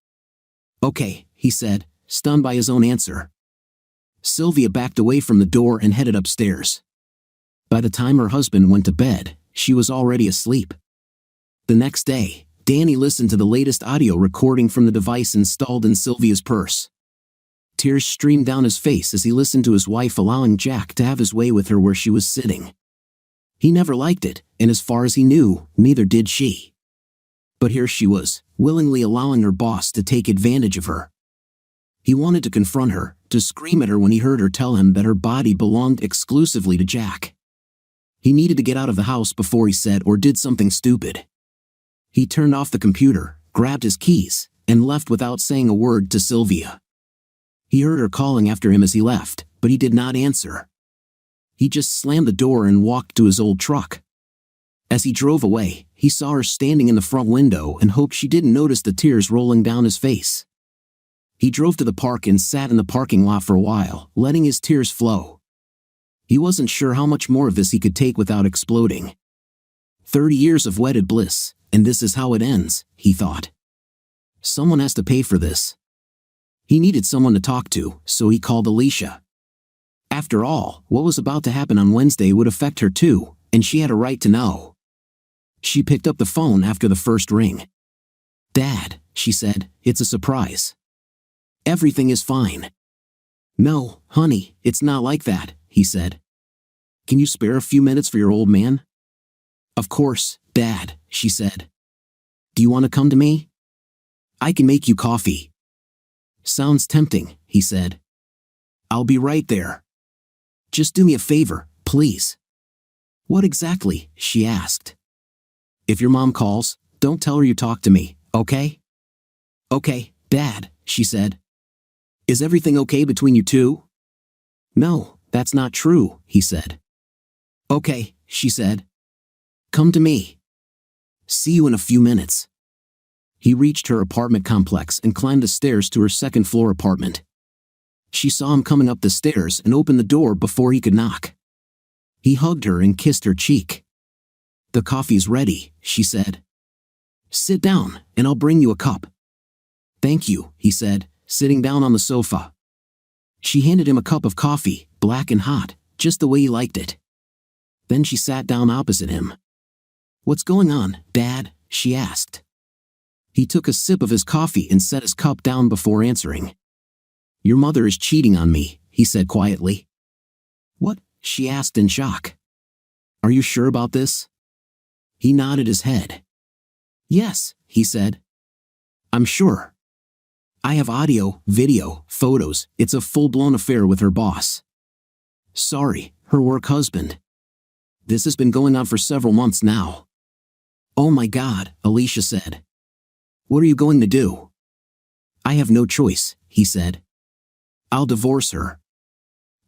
"Okay," he said, stunned by his own answer. Sylvia backed away from the door and headed upstairs. By the time her husband went to bed, she was already asleep. The next day, Danny listened to the latest audio recording from the device installed in Sylvia's purse. Tears streamed down his face as he listened to his wife allowing Jack to have his way with her where she was sitting. He never liked it, and as far as he knew, neither did she. But here she was, willingly allowing her boss to take advantage of her. He wanted to confront her, to scream at her when he heard her tell him that her body belonged exclusively to Jack. He needed to get out of the house before he said or did something stupid. He turned off the computer, grabbed his keys, and left without saying a word to Sylvia. He heard her calling after him as he left, but he did not answer. He just slammed the door and walked to his old truck. As he drove away, he saw her standing in the front window and hoped she didn't notice the tears rolling down his face. He drove to the park and sat in the parking lot for a while, letting his tears flow. He wasn't sure how much more of this he could take without exploding. 30 years of wedded bliss, and this is how it ends, he thought. Someone has to pay for this. He needed someone to talk to, so he called Alicia. After all, what was about to happen on Wednesday would affect her too, and she had a right to know. She picked up the phone after the first ring. "Dad," she said, "it's a surprise. Everything is fine." "No, honey, it's not like that," he said. "Can you spare a few minutes for your old man?" "Of course, Dad," she said. "Do you want to come to me? I can make you coffee." "Sounds tempting," he said. "I'll be right there. Just do me a favor, please." "What exactly?" she asked. "If your mom calls, don't tell her you talked to me, okay?" "Okay, Dad," she said. "Is everything okay between you two?" "No, that's not true," he said. "Okay," she said. "Come to me. See you in a few minutes." He reached her apartment complex and climbed the stairs to her second-floor apartment. She saw him coming up the stairs and opened the door before he could knock. He hugged her and kissed her cheek. "The coffee's ready," she said. "Sit down, and I'll bring you a cup." "Thank you," he said, sitting down on the sofa. She handed him a cup of coffee, black and hot, just the way he liked it. Then she sat down opposite him. "What's going on, Dad?" she asked. He took a sip of his coffee and set his cup down before answering. "Your mother is cheating on me," he said quietly. "What?" she asked in shock. "Are you sure about this?" He nodded his head. "Yes," he said. "I'm sure. I have audio, video, photos. It's a full-blown affair with her boss. Sorry, her work husband. This has been going on for several months now." "Oh my God," Alicia said. "What are you going to do?" "I have no choice," he said. "I'll divorce her.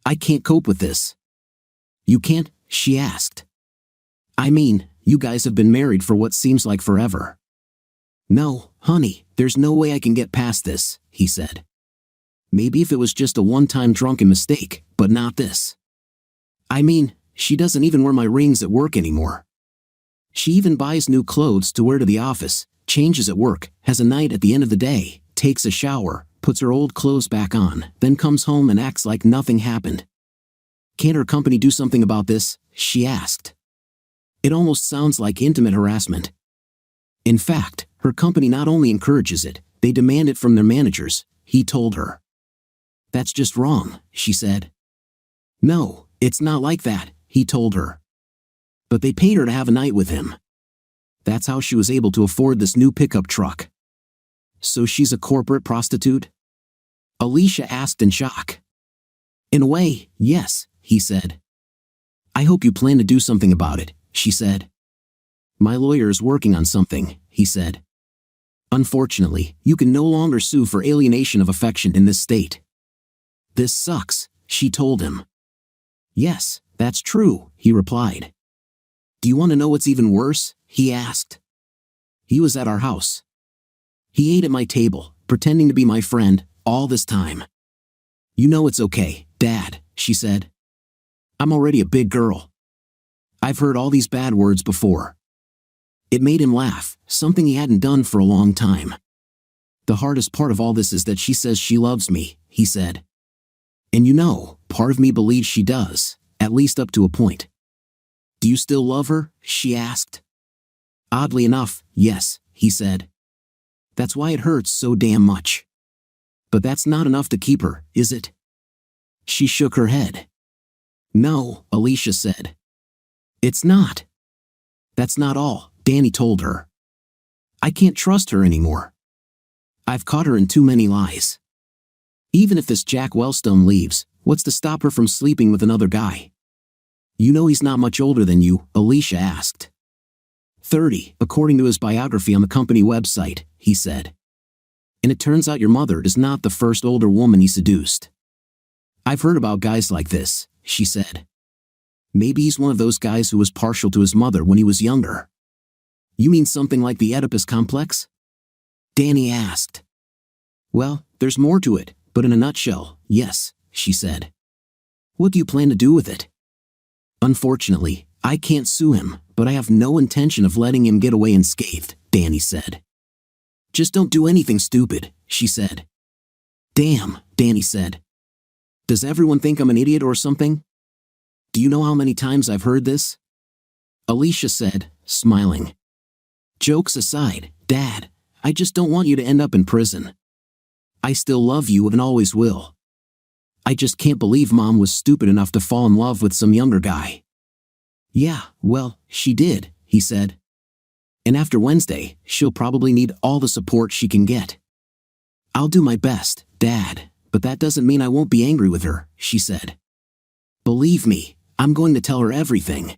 I can't cope with this." "You can't?" she asked. "I mean, you guys have been married for what seems like forever." "No, honey, there's no way I can get past this," he said. "Maybe if it was just a one-time drunken mistake, but not this. I mean, she doesn't even wear my rings at work anymore. She even buys new clothes to wear to the office, changes at work, has a night at the end of the day, takes a shower, puts her old clothes back on, then comes home and acts like nothing happened. Can't her company do something about this?" she asked. "It almost sounds like intimate harassment. In fact, her company not only encourages it, they demand it from their managers," he told her. "That's just wrong," she said. "No, it's not like that," he told her. "But they paid her to have a night with him. That's how she was able to afford this new pickup truck." "So she's a corporate prostitute?" Alicia asked in shock. "In a way, yes," he said. "I hope you plan to do something about it," she said. "My lawyer is working on something," he said. "Unfortunately, you can no longer sue for alienation of affection in this state." "This sucks," she told him. "Yes, that's true," he replied. "Do you want to know what's even worse?" he asked. "He was at our house. He ate at my table, pretending to be my friend, all this time." "You know it's okay, Dad," she said. "I'm already a big girl. I've heard all these bad words before." It made him laugh, something he hadn't done for a long time. "The hardest part of all this is that she says she loves me," he said. "And you know, part of me believes she does, at least up to a point." "Do you still love her?" she asked. "Oddly enough, yes," he said. "That's why it hurts so damn much. But that's not enough to keep her, is it?" She shook her head. "No," Alicia said. "It's not. That's not all," Danny told her. "I can't trust her anymore. I've caught her in too many lies. Even if this Jack Wellstone leaves, what's to stop her from sleeping with another guy? You know he's not much older than you, Alicia asked. 30, according to his biography on the company website, he said. And it turns out your mother is not the first older woman he seduced. I've heard about guys like this, she said. Maybe he's one of those guys who was partial to his mother when he was younger. You mean something like the Oedipus complex? Danny asked. Well, there's more to it, but in a nutshell, yes, she said. What do you plan to do with it? Unfortunately, I can't sue him, but I have no intention of letting him get away unscathed, Danny said. Just don't do anything stupid, she said. Damn, Danny said. Does everyone think I'm an idiot or something? Do you know how many times I've heard this? Alicia said, smiling. Jokes aside, Dad, I just don't want you to end up in prison. I still love you and always will. I just can't believe Mom was stupid enough to fall in love with some younger guy. Yeah, well, she did, he said. And after Wednesday, she'll probably need all the support she can get. I'll do my best, Dad, but that doesn't mean I won't be angry with her, she said. Believe me, I'm going to tell her everything.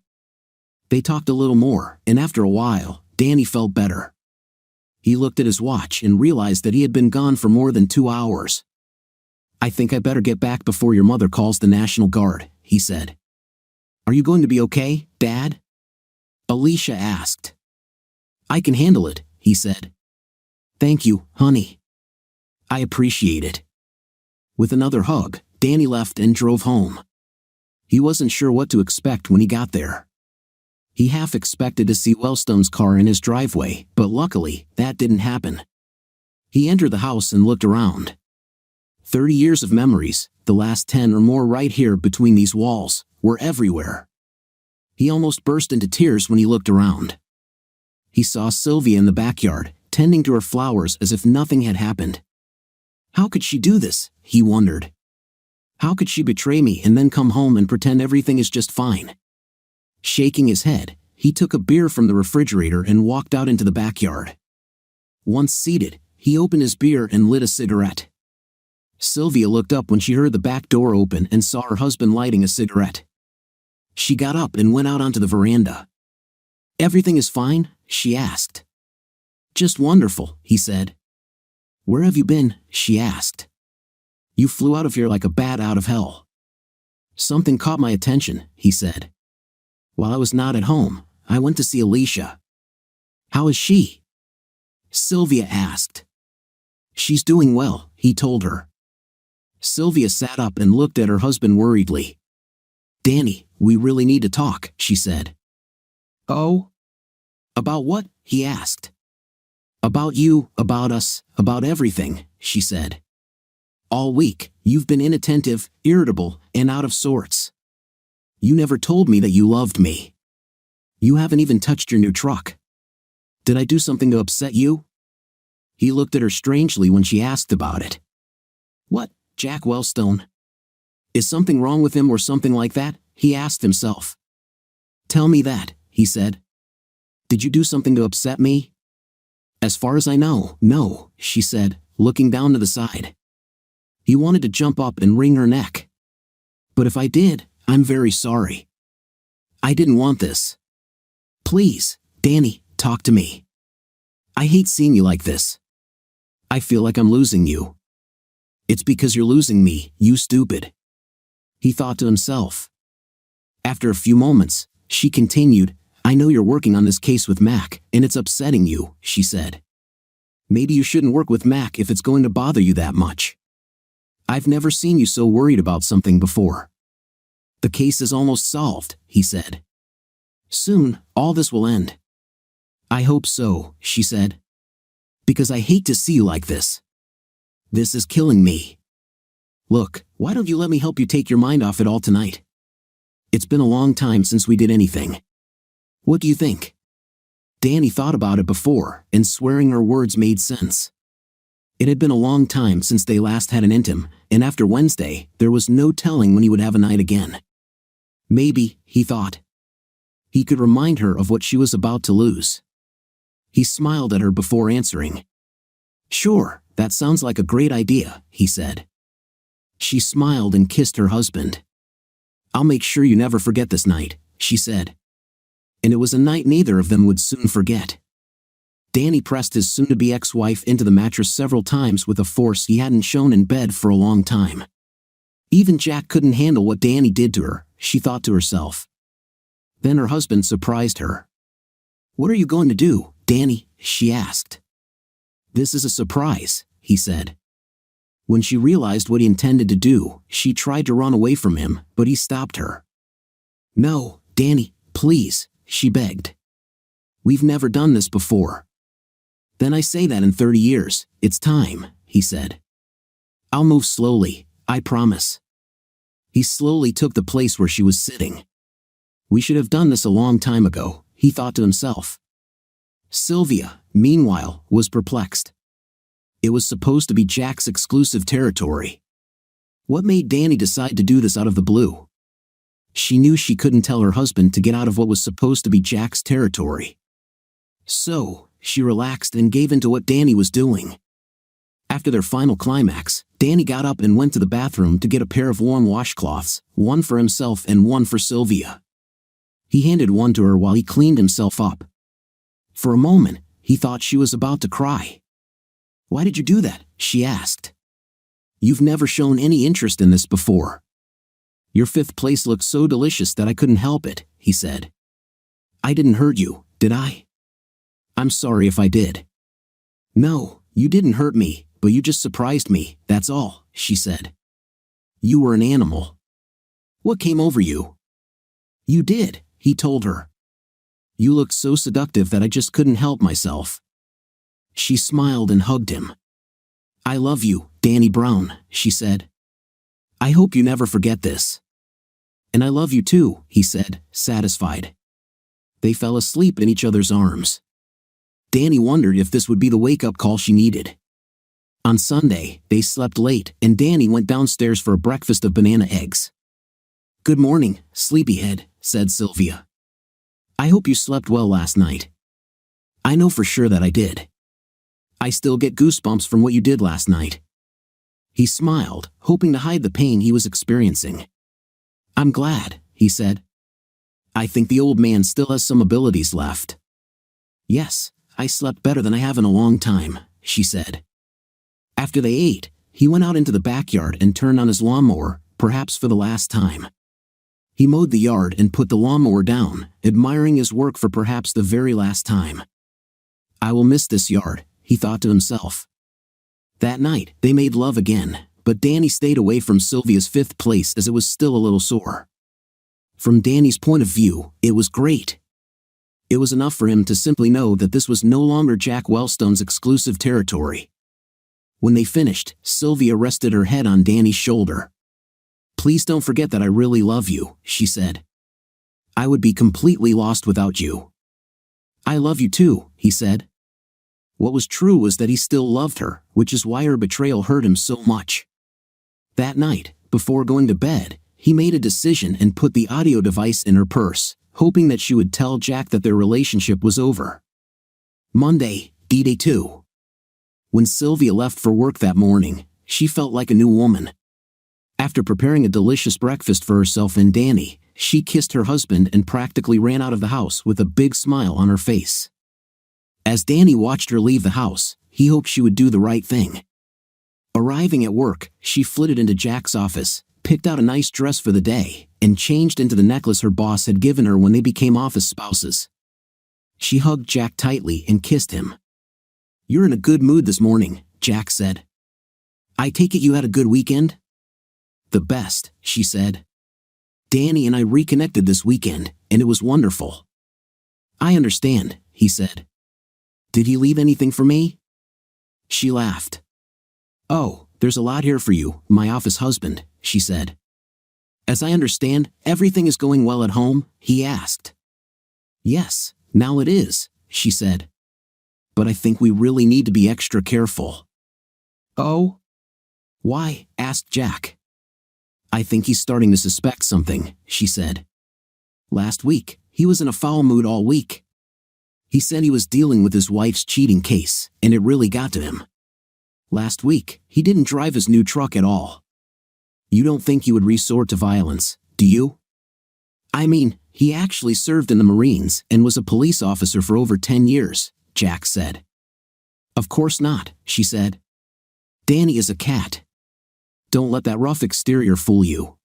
They talked a little more, and after a while, Danny felt better. He looked at his watch and realized that he had been gone for more than 2 hours. I think I better get back before your mother calls the National Guard, he said. Are you going to be okay, Dad? Alicia asked. I can handle it, he said. Thank you, honey. I appreciate it. With another hug, Danny left and drove home. He wasn't sure what to expect when he got there. He half expected to see Wellstone's car in his driveway, but luckily, that didn't happen. He entered the house and looked around. 30 years of memories, the last 10 or more right here between these walls, were everywhere. He almost burst into tears when he looked around. He saw Sylvia in the backyard, tending to her flowers as if nothing had happened. How could she do this, he wondered. How could she betray me and then come home and pretend everything is just fine? Shaking his head, he took a beer from the refrigerator and walked out into the backyard. Once seated, he opened his beer and lit a cigarette. Sylvia looked up when she heard the back door open and saw her husband lighting a cigarette. She got up and went out onto the veranda. Everything is fine? She asked. Just wonderful, he said. Where have you been? She asked. You flew out of here like a bat out of hell. Something caught my attention, he said. While I was not at home, I went to see Alicia. How is she? Sylvia asked. She's doing well, he told her. Sylvia sat up and looked at her husband worriedly. Danny, we really need to talk, she said. Oh? About what? He asked. About you, about us, about everything, she said. All week, you've been inattentive, irritable, and out of sorts. You never told me that you loved me. You haven't even touched your new truck. Did I do something to upset you? He looked at her strangely when she asked about it. What, Jack Wellstone? Is something wrong with him or something like that? He asked himself. Tell me that, he said. Did you do something to upset me? As far as I know, no, she said, looking down to the side. He wanted to jump up and wring her neck. But if I did, I'm very sorry. I didn't want this. Please, Danny, talk to me. I hate seeing you like this. I feel like I'm losing you. It's because you're losing me, you stupid. He thought to himself. After a few moments, she continued, I know you're working on this case with Mac, and it's upsetting you, she said. Maybe you shouldn't work with Mac if it's going to bother you that much. I've never seen you so worried about something before. The case is almost solved, he said. Soon, all this will end. I hope so, she said. Because I hate to see you like this. This is killing me. Look, why don't you let me help you take your mind off it all tonight? It's been a long time since we did anything. What do you think? Danny thought about it before, and swearing her words made sense. It had been a long time since they last had an intim, and after Wednesday, there was no telling when he would have a night again. Maybe, he thought. He could remind her of what she was about to lose. He smiled at her before answering. Sure, that sounds like a great idea, he said. She smiled and kissed her husband. "I'll make sure you never forget this night," she said. And it was a night neither of them would soon forget. Danny pressed his soon-to-be ex-wife into the mattress several times with a force he hadn't shown in bed for a long time. Even Jack couldn't handle what Danny did to her, she thought to herself. Then her husband surprised her. "What are you going to do, Danny?" she asked. "This is a surprise," he said. When she realized what he intended to do, she tried to run away from him, but he stopped her. "No, Danny, please," she begged. "We've never done this before." "Then I say that in 30 years, it's time," he said. "I'll move slowly, I promise." He slowly took the place where she was sitting. "We should have done this a long time ago," he thought to himself. Sylvia, meanwhile, was perplexed. It was supposed to be Jack's exclusive territory. What made Danny decide to do this out of the blue? She knew she couldn't tell her husband to get out of what was supposed to be Jack's territory. So, she relaxed and gave in to what Danny was doing. After their final climax, Danny got up and went to the bathroom to get a pair of warm washcloths, one for himself and one for Sylvia. He handed one to her while he cleaned himself up. For a moment, he thought she was about to cry. "Why did you do that?" she asked. "You've never shown any interest in this before." "Your 5th place looked so delicious that I couldn't help it," he said. "I didn't hurt you, did I?" "I'm sorry if I did." "No, you didn't hurt me, but you just surprised me, that's all," she said. "You were an animal." "What came over you?" "You did," he told her. "You looked so seductive that I just couldn't help myself." She smiled and hugged him. "I love you, Danny Brown," she said. "I hope you never forget this." "And I love you too," he said, satisfied. They fell asleep in each other's arms. Danny wondered if this would be the wake-up call she needed. On Sunday, they slept late, and Danny went downstairs for a breakfast of banana eggs. "Good morning, sleepyhead," said Sylvia. "I hope you slept well last night." "I know for sure that I did. I still get goosebumps from what you did last night." He smiled, hoping to hide the pain he was experiencing. "I'm glad," he said. "I think the old man still has some abilities left." "Yes, I slept better than I have in a long time," she said. After they ate, he went out into the backyard and turned on his lawnmower, perhaps for the last time. He mowed the yard and put the lawnmower down, admiring his work for perhaps the very last time. "I will miss this yard," he thought to himself. That night, they made love again, but Danny stayed away from Sylvia's 5th place as it was still a little sore. From Danny's point of view, it was great. It was enough for him to simply know that this was no longer Jack Wellstone's exclusive territory. When they finished, Sylvia rested her head on Danny's shoulder. "Please don't forget that I really love you," she said. "I would be completely lost without you." "I love you too," he said. What was true was that he still loved her, which is why her betrayal hurt him so much. That night, before going to bed, he made a decision and put the audio device in her purse, hoping that she would tell Jack that their relationship was over. Monday, D-Day 2. When Sylvia left for work that morning, she felt like a new woman. After preparing a delicious breakfast for herself and Danny, she kissed her husband and practically ran out of the house with a big smile on her face. As Danny watched her leave the house, he hoped she would do the right thing. Arriving at work, she flitted into Jack's office, picked out a nice dress for the day, and changed into the necklace her boss had given her when they became office spouses. She hugged Jack tightly and kissed him. "You're in a good mood this morning," Jack said. "I take it you had a good weekend?" "The best," she said. "Danny and I reconnected this weekend, and it was wonderful." "I understand," he said. "Did he leave anything for me?" She laughed. "Oh, there's a lot here for you, my office husband," she said. "As I understand, everything is going well at home?" he asked. "Yes, now it is," she said. "But I think we really need to be extra careful." "Oh? Why?" asked Jack. "I think he's starting to suspect something," she said. "Last week, he was in a foul mood all week. He said he was dealing with his wife's cheating case, and it really got to him. Last week, he didn't drive his new truck at all. You don't think he would resort to violence, do you?" I mean, he actually served in the Marines and was a police officer for over 10 years, Jack said. Of course not, she said. Danny is a cat. Don't let that rough exterior fool you.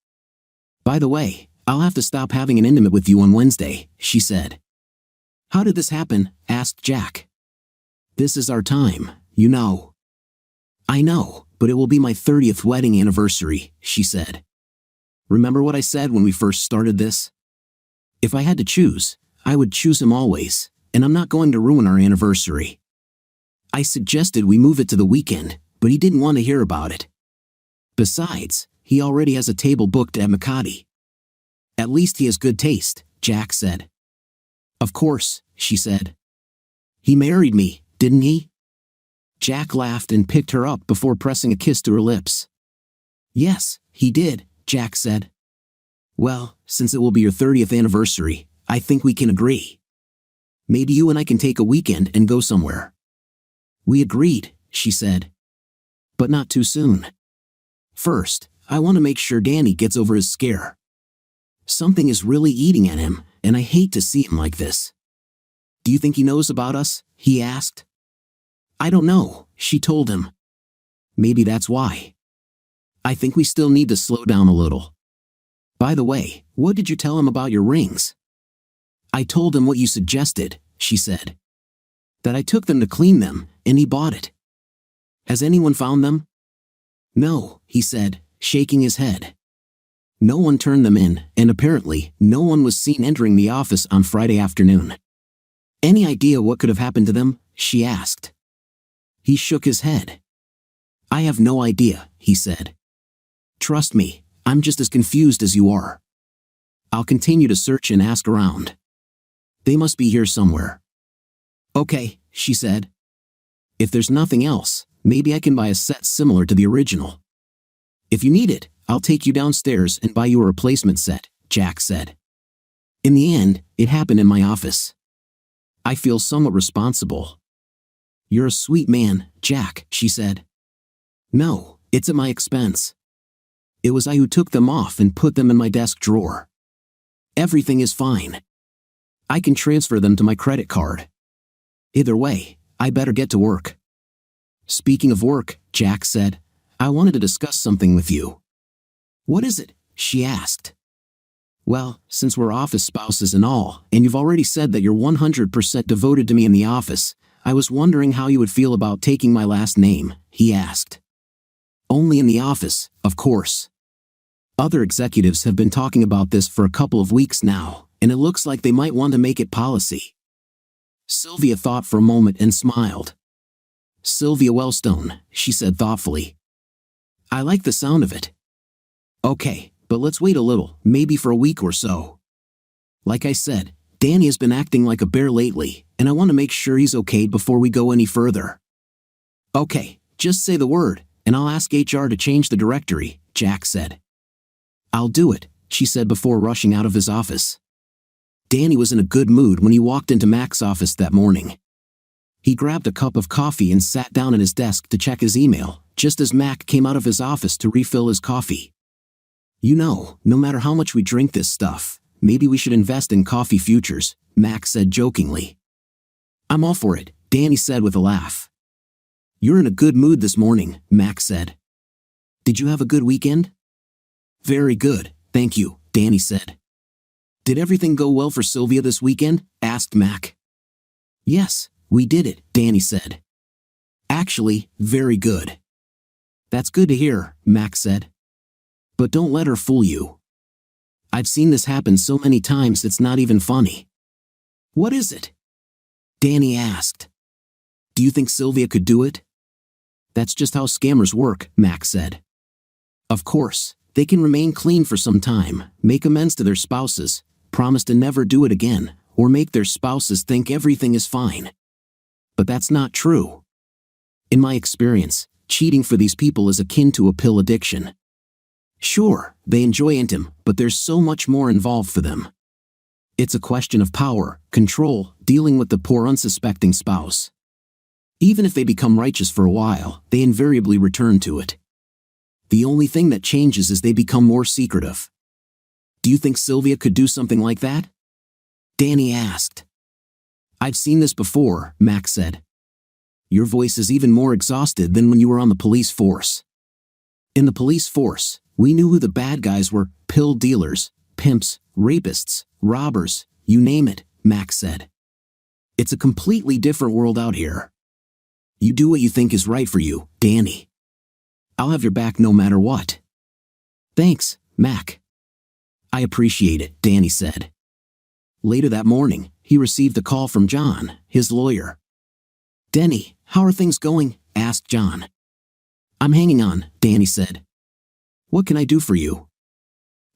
By the way, I'll have to stop having an intimate with you on Wednesday, she said. How did this happen? Asked Jack. This is our time, you know. I know, but it will be my 30th wedding anniversary, she said. Remember what I said when we first started this? If I had to choose, I would choose him always, and I'm not going to ruin our anniversary. I suggested we move it to the weekend, but he didn't want to hear about it. Besides, he already has a table booked at Makati. At least he has good taste, Jack said. Of course, she said. He married me, didn't he? Jack laughed and picked her up before pressing a kiss to her lips. Yes, he did, Jack said. Well, since it will be your 30th anniversary, I think we can agree. Maybe you and I can take a weekend and go somewhere. We agreed, she said. But not too soon. First, I want to make sure Danny gets over his scare. Something is really eating at him, and I hate to see him like this. Do you think he knows about us? He asked. I don't know, she told him. Maybe that's why. I think we still need to slow down a little. By the way, what did you tell him about your rings? I told him what you suggested, she said. That I took them to clean them, and he bought it. Has anyone found them? No, he said, shaking his head. No one turned them in, and apparently, no one was seen entering the office on Friday afternoon. Any idea what could have happened to them? She asked. He shook his head. I have no idea, he said. Trust me, I'm just as confused as you are. I'll continue to search and ask around. They must be here somewhere. Okay, she said. If there's nothing else, maybe I can buy a set similar to the original. If you need it, I'll take you downstairs and buy you a replacement set, Jack said. In the end, it happened in my office. I feel somewhat responsible. You're a sweet man, Jack, she said. No, it's at my expense. It was I who took them off and put them in my desk drawer. Everything is fine. I can transfer them to my credit card. Either way, I better get to work. Speaking of work, Jack said, I wanted to discuss something with you. What is it? She asked. Well, since we're office spouses and all, and you've already said that you're 100% devoted to me in the office, I was wondering how you would feel about taking my last name, he asked. Only in the office, of course. Other executives have been talking about this for a couple of weeks now, and it looks like they might want to make it policy. Sylvia thought for a moment and smiled. Sylvia Wellstone, she said thoughtfully. I like the sound of it. Okay, but let's wait a little, maybe for a week or so. Like I said, Danny has been acting like a bear lately, and I want to make sure he's okay before we go any further. Okay, just say the word, and I'll ask HR to change the directory, Jack said. I'll do it, she said before rushing out of his office. Danny was in a good mood when he walked into Mac's office that morning. He grabbed a cup of coffee and sat down at his desk to check his email, just as Mac came out of his office to refill his coffee. You know, no matter how much we drink this stuff, maybe we should invest in coffee futures, Mac said jokingly. I'm all for it, Danny said with a laugh. You're in a good mood this morning, Mac said. Did you have a good weekend? Very good, thank you, Danny said. Did everything go well for Sylvia this weekend? Asked Mac. Yes, we did it, Danny said. Actually, very good. That's good to hear, Mac said. But don't let her fool you. I've seen this happen so many times it's not even funny. What is it? Danny asked. Do you think Sylvia could do it? That's just how scammers work, Mac said. Of course, they can remain clean for some time, make amends to their spouses, promise to never do it again, or make their spouses think everything is fine. But that's not true. In my experience, cheating for these people is akin to a pill addiction. Sure, they enjoy intim, but there's so much more involved for them. It's a question of power, control, dealing with the poor unsuspecting spouse. Even if they become righteous for a while, they invariably return to it. The only thing that changes is they become more secretive. Do you think Sylvia could do something like that? Danny asked. I've seen this before, Mac said. Your voice is even more exhausted than when you were on the police force. In the police force, we knew who the bad guys were: pill dealers, pimps, rapists, robbers, you name it, Mac said. It's a completely different world out here. You do what you think is right for you, Danny. I'll have your back no matter what. Thanks, Mac. I appreciate it, Danny said. Later that morning, he received a call from John, his lawyer. Denny, how are things going? Asked John. I'm hanging on, Danny said. What can I do for you?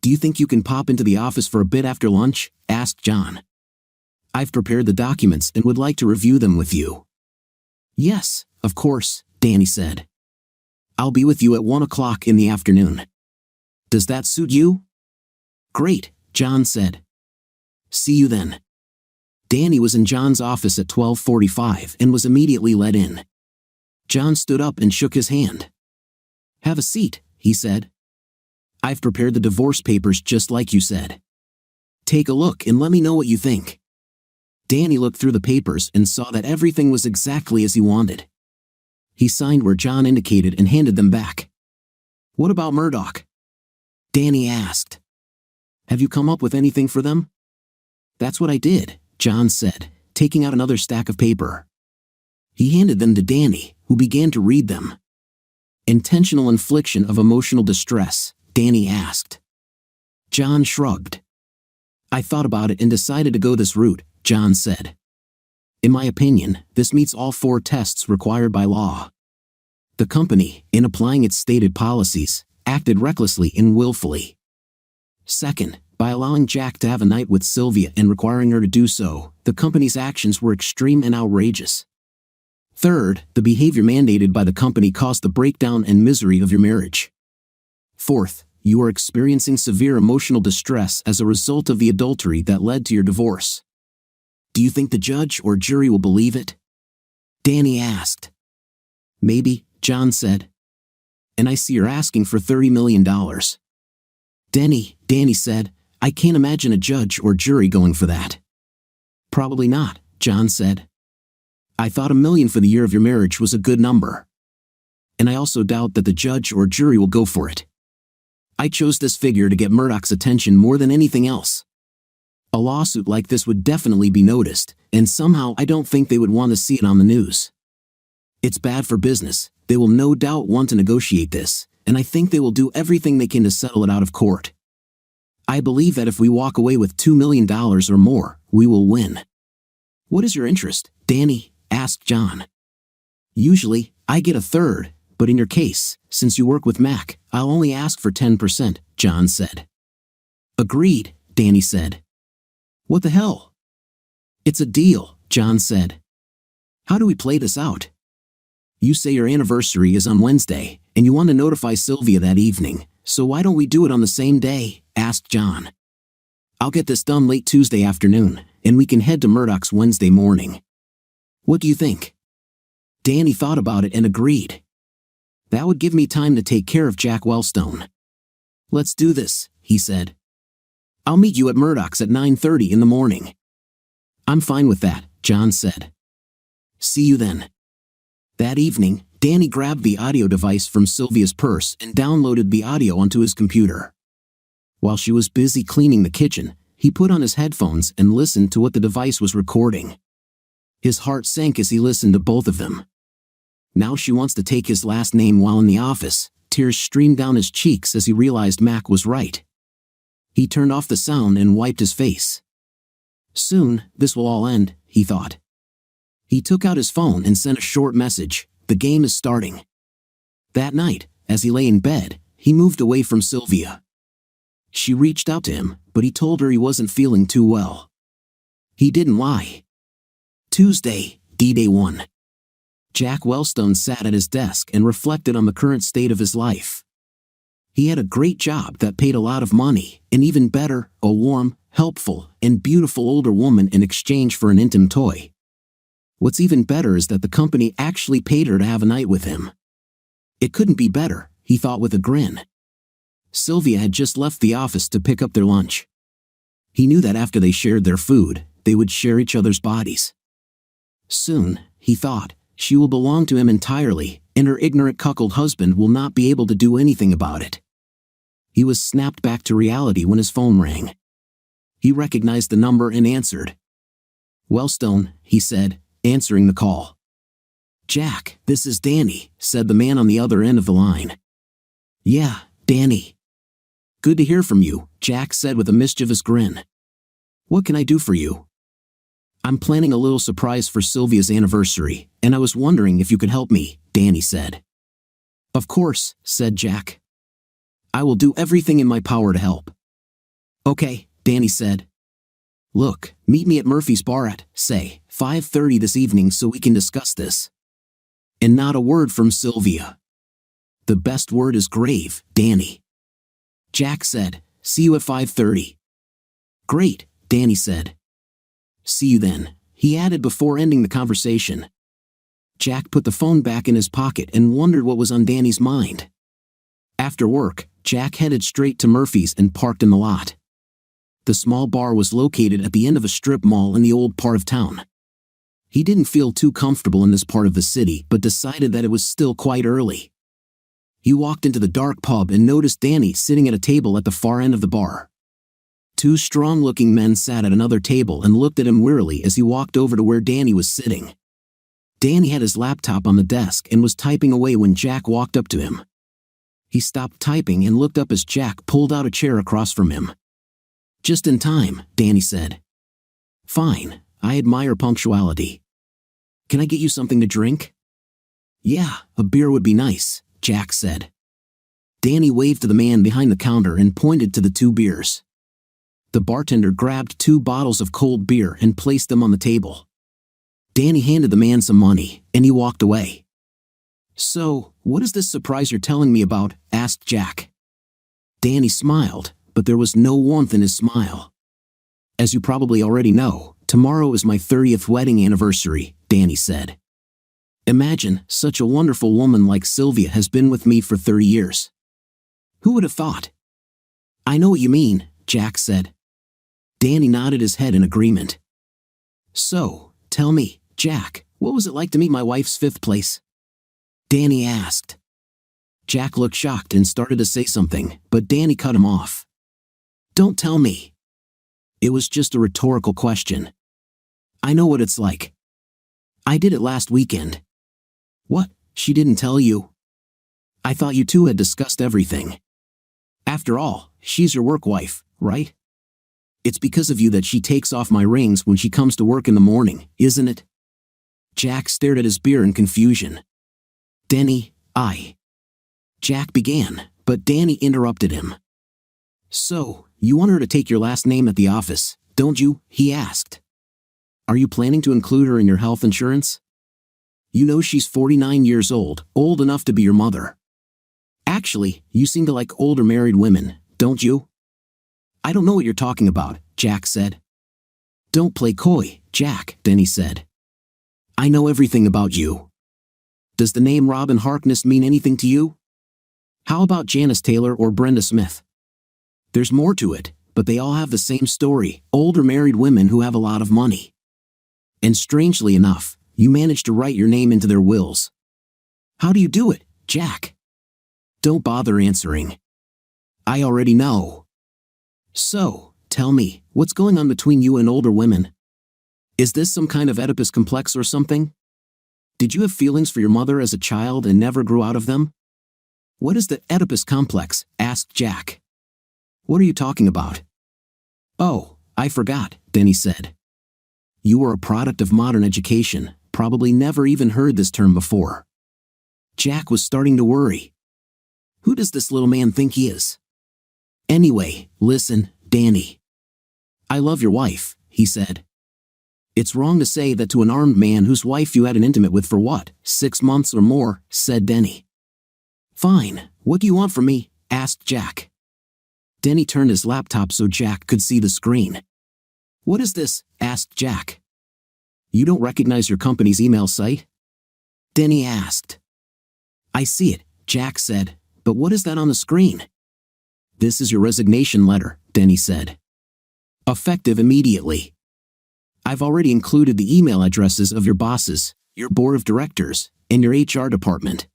Do you think you can pop into the office for a bit after lunch? Asked John. I've prepared the documents and would like to review them with you. Yes, of course, Danny said. I'll be with you at 1 o'clock in the afternoon. Does that suit you? Great, John said. See you then. Danny was in John's office at 12:45 and was immediately let in. John stood up and shook his hand. Have a seat, he said. I've prepared the divorce papers just like you said. Take a look and let me know what you think. Danny looked through the papers and saw that everything was exactly as he wanted. He signed where John indicated and handed them back. What about Murdoch? Danny asked. Have you come up with anything for them? That's what I did, John said, taking out another stack of paper. He handed them to Danny, who began to read them. Intentional infliction of emotional distress, Danny asked. John shrugged. I thought about it and decided to go this route, John said. In my opinion, this meets all 4 tests required by law. The company, in applying its stated policies, acted recklessly and willfully. Second, by allowing Jack to have a night with Sylvia and requiring her to do so, the company's actions were extreme and outrageous. Third, the behavior mandated by the company caused the breakdown and misery of your marriage. Fourth, you are experiencing severe emotional distress as a result of the adultery that led to your divorce. Do you think the judge or jury will believe it? Danny asked. Maybe, John said. And I see you're asking for $30 million. Danny said, I can't imagine a judge or jury going for that. Probably not, John said. I thought $1 million for the year of your marriage was a good number. And I also doubt that the judge or jury will go for it. I chose this figure to get Murdoch's attention more than anything else. A lawsuit like this would definitely be noticed, and somehow I don't think they would want to see it on the news. It's bad for business. They will no doubt want to negotiate this, and I think they will do everything they can to settle it out of court. I believe that if we walk away with $2 million or more, we will win. What is your interest, Danny? Asked John. Usually, I get a third, but in your case, since you work with Mac, I'll only ask for 10%, John said. Agreed, Danny said. What the hell? It's a deal, John said. How do we play this out? You say your anniversary is on Wednesday, and you want to notify Sylvia that evening, so why don't we do it on the same day? Asked John. I'll get this done late Tuesday afternoon, and we can head to Murdoch's Wednesday morning. What do you think? Danny thought about it and agreed. That would give me time to take care of Jack Wellstone. Let's do this, he said. I'll meet you at Murdoch's at 9:30 in the morning. I'm fine with that, John said. See you then. That evening, Danny grabbed the audio device from Sylvia's purse and downloaded the audio onto his computer. While she was busy cleaning the kitchen, he put on his headphones and listened to what the device was recording. His heart sank as he listened to both of them. Now she wants to take his last name while in the office. Tears streamed down his cheeks as he realized Mac was right. He turned off the sound and wiped his face. Soon, this will all end, he thought. He took out his phone and sent a short message. The game is starting. That night, as he lay in bed, he moved away from Sylvia. She reached out to him, but he told her he wasn't feeling too well. He didn't lie. Tuesday, D-Day 1. Jack Wellstone sat at his desk and reflected on the current state of his life. He had a great job that paid a lot of money, and even better, a warm, helpful, and beautiful older woman in exchange for an intimate toy. What's even better is that the company actually paid her to have a night with him. It couldn't be better, he thought with a grin. Sylvia had just left the office to pick up their lunch. He knew that after they shared their food, they would share each other's bodies. Soon, he thought, she will belong to him entirely, and her ignorant cuckold husband will not be able to do anything about it. He was snapped back to reality when his phone rang. He recognized the number and answered. "Wellstone," he said, answering the call. "Jack, this is Danny," said the man on the other end of the line. "Yeah, Danny. Good to hear from you," Jack said with a mischievous grin. "What can I do for you?" "I'm planning a little surprise for Sylvia's anniversary, and I was wondering if you could help me," Danny said. "Of course," said Jack. "I will do everything in my power to help." "Okay," Danny said. "Look, meet me at Murphy's bar at, say, 5:30 this evening so we can discuss this." And not a word from Sylvia. "The best word is grave, Danny." Jack said, "See you at 5:30. "Great," Danny said. "See you then," he added before ending the conversation. Jack put the phone back in his pocket and wondered what was on Danny's mind. After work, Jack headed straight to Murphy's and parked in the lot. The small bar was located at the end of a strip mall in the old part of town. He didn't feel too comfortable in this part of the city but decided that it was still quite early. He walked into the dark pub and noticed Danny sitting at a table at the far end of the bar. Two strong-looking men sat at another table and looked at him wearily as he walked over to where Danny was sitting. Danny had his laptop on the desk and was typing away when Jack walked up to him. He stopped typing and looked up as Jack pulled out a chair across from him. "Just in time," Danny said. "Fine, I admire punctuality. Can I get you something to drink?" "Yeah, a beer would be nice," Jack said. Danny waved to the man behind the counter and pointed to the two beers. The bartender grabbed 2 bottles of cold beer and placed them on the table. Danny handed the man some money, and he walked away. "So, what is this surprise you're telling me about?" asked Jack. Danny smiled, but there was no warmth in his smile. "As you probably already know, tomorrow is my 30th wedding anniversary," Danny said. "Imagine, such a wonderful woman like Sylvia has been with me for 30 years. Who would have thought?" "I know what you mean," Jack said. Danny nodded his head in agreement. "So, tell me, Jack, what was it like to meet my wife's 5th place?" Danny asked. Jack looked shocked and started to say something, but Danny cut him off. "Don't tell me. It was just a rhetorical question. I know what it's like. I did it last weekend." "What, she didn't tell you?" "I thought you two had discussed everything. After all, she's your work wife, right? It's because of you that she takes off my rings when she comes to work in the morning, isn't it?" Jack stared at his beer in confusion. Jack began, but Danny interrupted him. "So, you want her to take your last name at the office, don't you?" he asked. "Are you planning to include her in your health insurance? You know she's 49 years old enough to be your mother. Actually, you seem to like older married women, don't you?" "I don't know what you're talking about," Jack said. "Don't play coy, Jack," Danny said. "I know everything about you. Does the name Robin Harkness mean anything to you? How about Janice Taylor or Brenda Smith? There's more to it, but they all have the same story, older married women who have a lot of money. And strangely enough, you managed to write your name into their wills. How do you do it, Jack?" "Don't bother answering. I already know. So, tell me, what's going on between you and older women? Is this some kind of Oedipus complex or something? Did you have feelings for your mother as a child and never grew out of them?" "What is the Oedipus complex?" asked Jack. "What are you talking about?" "Oh, I forgot," Danny said. "You were a product of modern education, probably never even heard this term before." Jack was starting to worry. Who does this little man think he is? "Anyway, listen, Danny. I love your wife," he said. "It's wrong to say that to an armed man whose wife you had an intimate with for what, 6 months or more," said Danny. "Fine, what do you want from me?" asked Jack. Danny turned his laptop so Jack could see the screen. "What is this?" asked Jack. "You don't recognize your company's email site?" Danny asked. "I see it," Jack said, "but what is that on the screen?" This is your resignation letter, Denny said. Effective immediately. I've already included the email addresses of your bosses, your board of directors, and your HR department.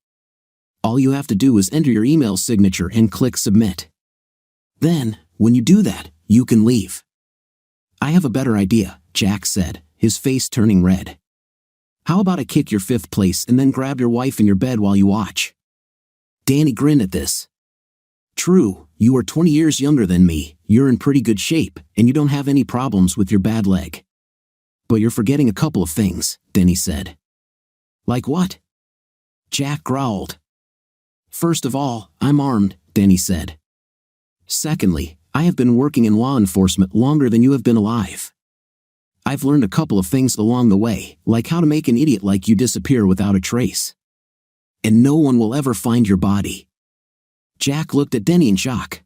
All you have to do is enter your email signature and click submit. Then, when you do that, you can leave. I have a better idea, Jack said, his face turning red. How about I kick your fifth place and then grab your wife in your bed while you watch? Danny grinned at this. True, you are 20 years younger than me, you're in pretty good shape, and you don't have any problems with your bad leg. But you're forgetting a couple of things, Denny said. Like what? Jack growled. First of all, I'm armed, Denny said. Secondly, I have been working in law enforcement longer than you have been alive. I've learned a couple of things along the way, like how to make an idiot like you disappear without a trace. And no one will ever find your body. Jack looked at Denny in shock.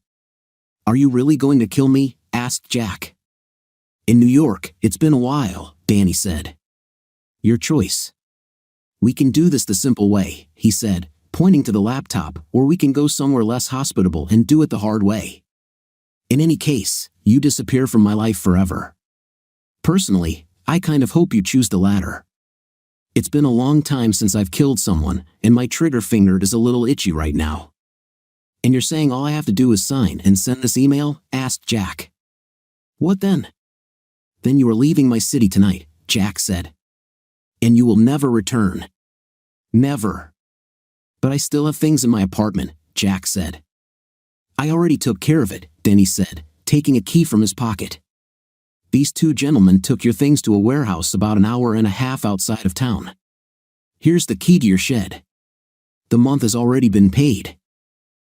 Are you really going to kill me? Asked Jack. In New York, it's been a while, Danny said. Your choice. We can do this the simple way, he said, pointing to the laptop, or we can go somewhere less hospitable and do it the hard way. In any case, you disappear from my life forever. Personally, I kind of hope you choose the latter. It's been a long time since I've killed someone, and my trigger finger is a little itchy right now. And you're saying all I have to do is sign and send this email? Asked Jack. What then? Then you are leaving my city tonight, Jack said. And you will never return. Never. But I still have things in my apartment, Jack said. I already took care of it, Denny said, taking a key from his pocket. These two gentlemen took your things to a warehouse about an hour and a half outside of town. Here's the key to your shed. The month has already been paid.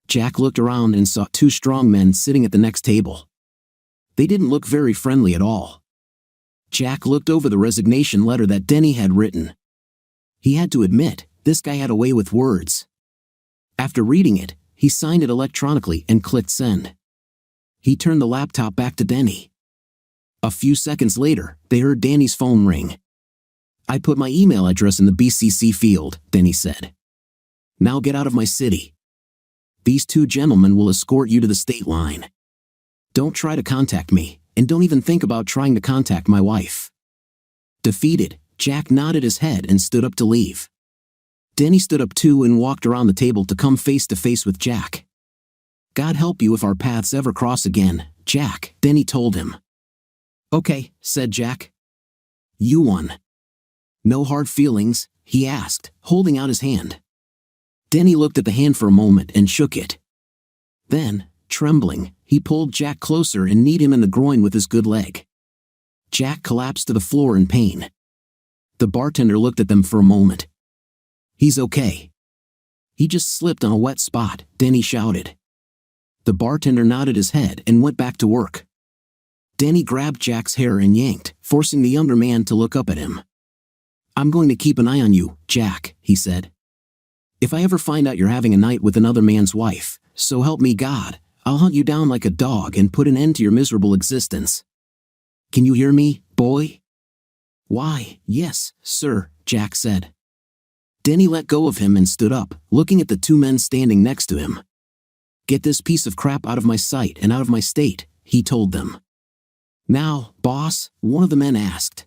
Jack looked around and saw two strong men sitting at the next table. They didn't look very friendly at all. Jack looked over the resignation letter that Denny had written. He had to admit, this guy had a way with words. After reading it, he signed it electronically and clicked send. He turned the laptop back to Denny. A few seconds later, they heard Danny's phone ring. I put my email address in the BCC field, Denny said. Now get out of my city. These two gentlemen will escort you to the state line. Don't try to contact me, and don't even think about trying to contact my wife. Defeated, Jack nodded his head and stood up to leave. Denny stood up too and walked around the table to come face to face with Jack. God help you if our paths ever cross again, Jack, Denny told him. Okay, said Jack. You won. No hard feelings, he asked, holding out his hand. Denny looked at the hand for a moment and shook it. Then, trembling, he pulled Jack closer and kneed him in the groin with his good leg. Jack collapsed to the floor in pain. The bartender looked at them for a moment. He's okay. He just slipped on a wet spot, Denny shouted. The bartender nodded his head and went back to work. Denny grabbed Jack's hair and yanked, forcing the younger man to look up at him. I'm going to keep an eye on you, Jack, he said. If I ever find out you're having a night with another man's wife, so help me God, I'll hunt you down like a dog and put an end to your miserable existence. Can you hear me, boy? Why, yes, sir, Jack said. Denny let go of him and stood up, looking at the two men standing next to him. Get this piece of crap out of my sight and out of my state, he told them. Now, boss, one of the men asked.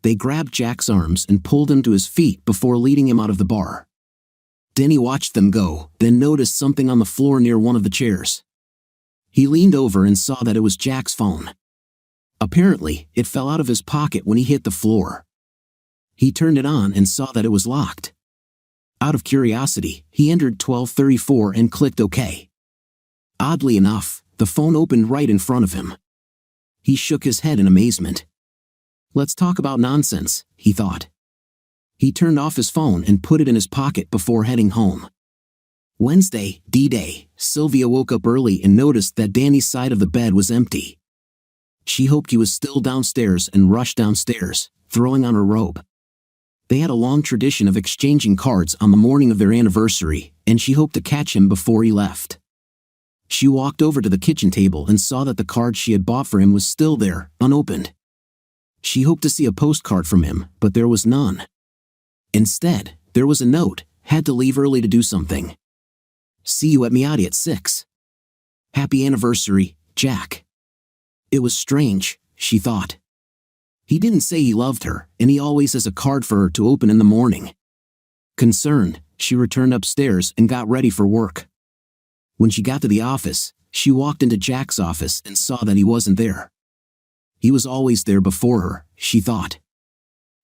They grabbed Jack's arms and pulled him to his feet before leading him out of the bar. Denny watched them go, then noticed something on the floor near one of the chairs. He leaned over and saw that it was Jack's phone. Apparently, it fell out of his pocket when he hit the floor. He turned it on and saw that it was locked. Out of curiosity, he entered 1234 and clicked OK. Oddly enough, the phone opened right in front of him. He shook his head in amazement. Let's talk about nonsense, he thought. He turned off his phone and put it in his pocket before heading home. Wednesday, D-Day, Sylvia woke up early and noticed that Danny's side of the bed was empty. She hoped he was still downstairs and rushed downstairs, throwing on her robe. They had a long tradition of exchanging cards on the morning of their anniversary, and she hoped to catch him before he left. She walked over to the kitchen table and saw that the card she had bought for him was still there, unopened. She hoped to see a postcard from him, but there was none. Instead, there was a note, had to leave early to do something. See you at Miati at 6. Happy anniversary, Jack. It was strange, she thought. He didn't say he loved her, and he always has a card for her to open in the morning. Concerned, she returned upstairs and got ready for work. When she got to the office, she walked into Jack's office and saw that he wasn't there. He was always there before her, she thought.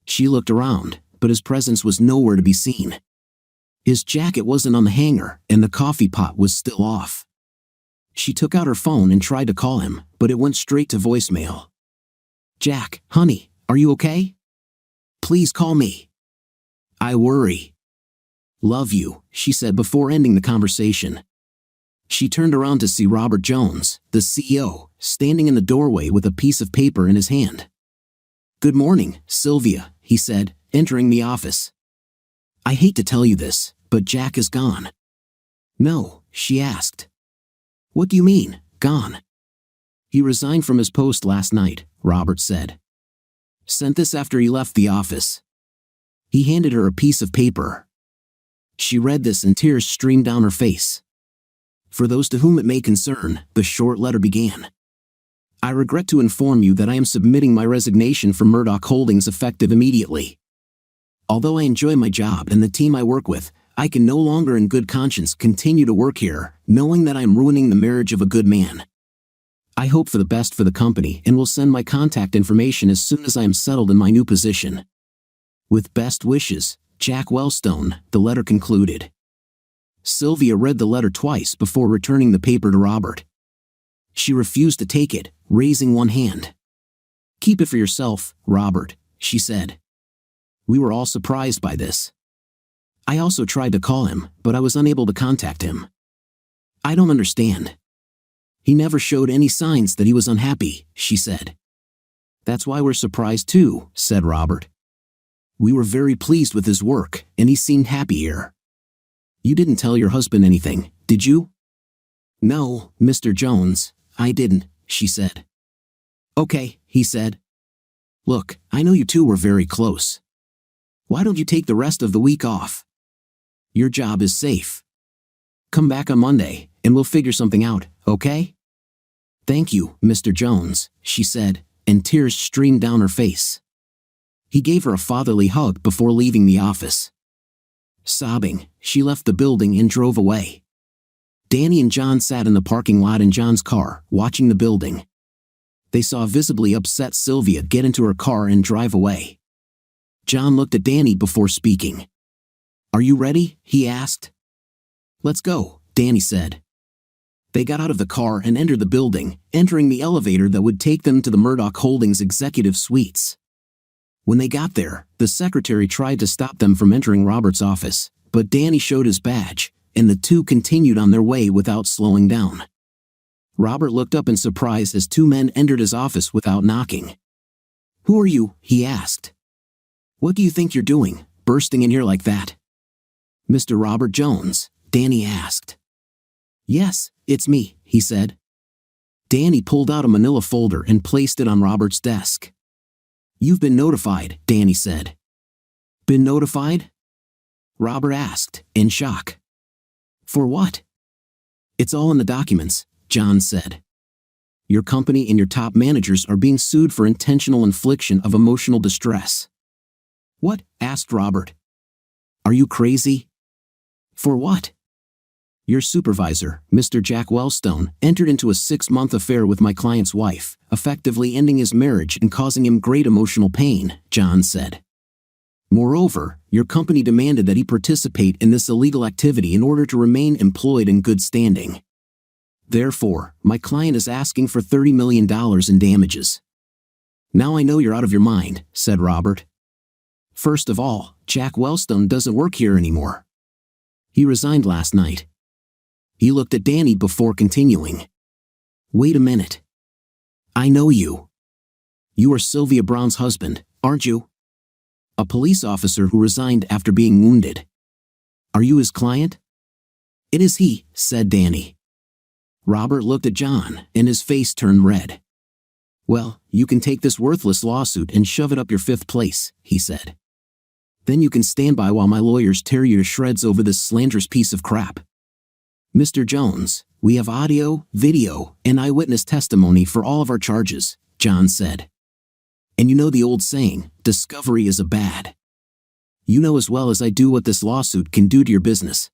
She looked around, but his presence was nowhere to be seen. His jacket wasn't on the hanger, and the coffee pot was still off. She took out her phone and tried to call him, but it went straight to voicemail. Jack, honey, are you okay? Please call me. I worry. Love you, she said before ending the conversation. She turned around to see Robert Jones, the CEO, standing in the doorway with a piece of paper in his hand. Good morning, Sylvia, he said, entering the office. I hate to tell you this, but Jack is gone. No, she asked. What do you mean, gone? He resigned from his post last night, Robert said. Sent this after he left the office. He handed her a piece of paper. She read this and tears streamed down her face. For those to whom it may concern, the short letter began. I regret to inform you that I am submitting my resignation from Murdoch Holdings effective immediately. Although I enjoy my job and the team I work with, I can no longer in good conscience continue to work here, knowing that I am ruining the marriage of a good man. I hope for the best for the company and will send my contact information as soon as I am settled in my new position. With best wishes, Jack Wellstone, the letter concluded. Sylvia read the letter twice before returning the paper to Robert. She refused to take it, raising one hand. Keep it for yourself, Robert, she said. We were all surprised by this. I also tried to call him, but I was unable to contact him. I don't understand. He never showed any signs that he was unhappy, she said. That's why we're surprised too, said Robert. We were very pleased with his work, and he seemed happy here. You didn't tell your husband anything, did you? No, Mr. Jones, I didn't, she said. Okay, he said. Look, I know you two were very close. Why don't you take the rest of the week off? Your job is safe. Come back on Monday, and we'll figure something out, okay? Thank you, Mr. Jones, she said, and tears streamed down her face. He gave her a fatherly hug before leaving the office. Sobbing, she left the building and drove away. Danny and John sat in the parking lot in John's car, watching the building. They saw visibly upset Sylvia get into her car and drive away. John looked at Danny before speaking. Are you ready? He asked. Let's go, Danny said. They got out of the car and entered the building, entering the elevator that would take them to the Murdoch Holdings executive suites. When they got there, the secretary tried to stop them from entering Robert's office, but Danny showed his badge, and the two continued on their way without slowing down. Robert looked up in surprise as two men entered his office without knocking. Who are you? He asked. What do you think you're doing, bursting in here like that? Mr. Robert Jones, Danny asked. Yes, it's me, he said. Danny pulled out a manila folder and placed it on Robert's desk. You've been notified, Danny said. Been notified? Robert asked, in shock. For what? It's all in the documents, John said. Your company and your top managers are being sued for intentional infliction of emotional distress. What? Asked Robert. Are you crazy? For what? Your supervisor, Mr. Jack Wellstone, entered into a 6-month affair with my client's wife, effectively ending his marriage and causing him great emotional pain, John said. Moreover, your company demanded that he participate in this illegal activity in order to remain employed in good standing. Therefore, my client is asking for $30 million in damages. Now I know you're out of your mind, said Robert. First of all, Jack Wellstone doesn't work here anymore. He resigned last night. He looked at Danny before continuing. Wait a minute. I know you. You are Sylvia Brown's husband, aren't you? A police officer who resigned after being wounded. Are you his client? It is he, said Danny. Robert looked at John, and his face turned red. Well, you can take this worthless lawsuit and shove it up your 5th place, he said. Then you can stand by while my lawyers tear you to shreds over this slanderous piece of crap. Mr. Jones, We have audio, video, and eyewitness testimony for all of our charges, John said. And you know the old saying, discovery is a bad. You know as well as I do what this lawsuit can do to your business.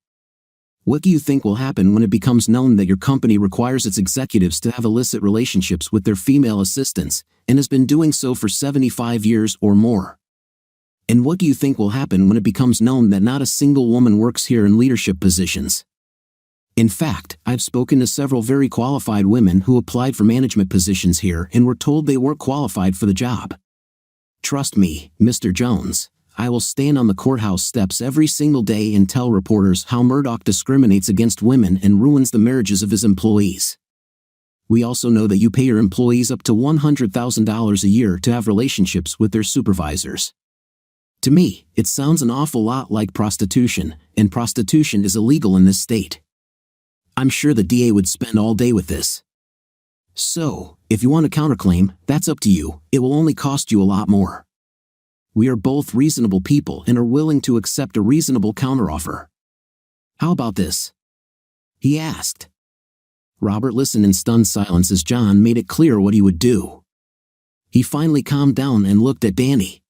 What do you think will happen when it becomes known that your company requires its executives to have illicit relationships with their female assistants, and has been doing so for 75 years or more? And what do you think will happen when it becomes known that not a single woman works here in leadership positions? In fact, I've spoken to several very qualified women who applied for management positions here and were told they weren't qualified for the job. Trust me, Mr. Jones, I will stand on the courthouse steps every single day and tell reporters how Murdoch discriminates against women and ruins the marriages of his employees. We also know that you pay your employees up to $100,000 a year to have relationships with their supervisors. To me, it sounds an awful lot like prostitution, and prostitution is illegal in this state. I'm sure the DA would spend all day with this. So, if you want a counterclaim, that's up to you. It will only cost you a lot more. We are both reasonable people and are willing to accept a reasonable counteroffer. How about this? He asked. Robert listened in stunned silence as John made it clear what he would do. He finally calmed down and looked at Danny.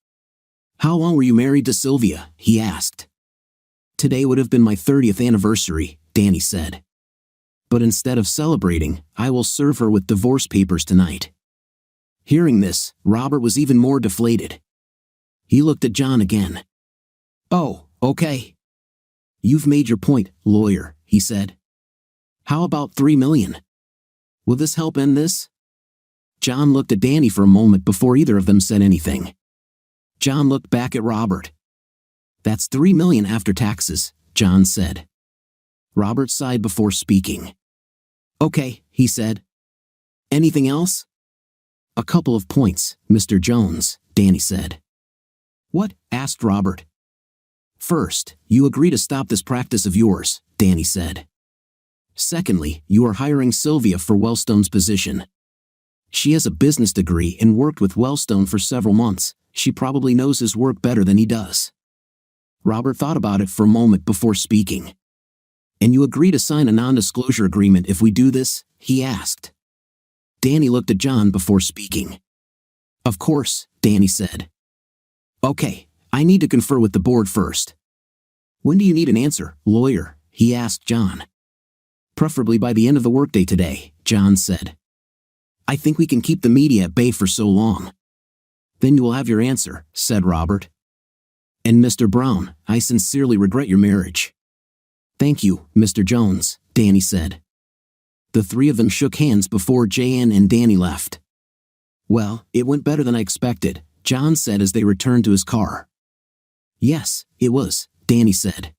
How long were you married to Sylvia? He asked. Today would have been my 30th anniversary, Danny said. But instead of celebrating, I will serve her with divorce papers tonight. Hearing this, Robert was even more deflated. He looked at John again. Oh, okay. You've made your point, lawyer, he said. How about $3 million? Will this help end this? John looked at Danny for a moment before either of them said anything. John looked back at Robert. That's $3 million after taxes, John said. Robert sighed before speaking. Okay, he said. Anything else? A couple of points, Mr. Jones, Danny said. What? Asked Robert. First, you agree to stop this practice of yours, Danny said. Secondly, you are hiring Sylvia for Wellstone's position. She has a business degree and worked with Wellstone for several months. She probably knows his work better than he does. Robert thought about it for a moment before speaking. And you agree to sign a non-disclosure agreement if we do this? He asked. Danny looked at John before speaking. Of course, Danny said. Okay, I need to confer with the board first. When do you need an answer, lawyer? He asked John. Preferably by the end of the workday today, John said. I think we can keep the media at bay for so long. Then you will have your answer, said Robert. And Mr. Brown, I sincerely regret your marriage. Thank you, Mr. Jones, Danny said. The three of them shook hands before Jan and Danny left. Well, it went better than I expected, John said as they returned to his car. Yes, it was, Danny said.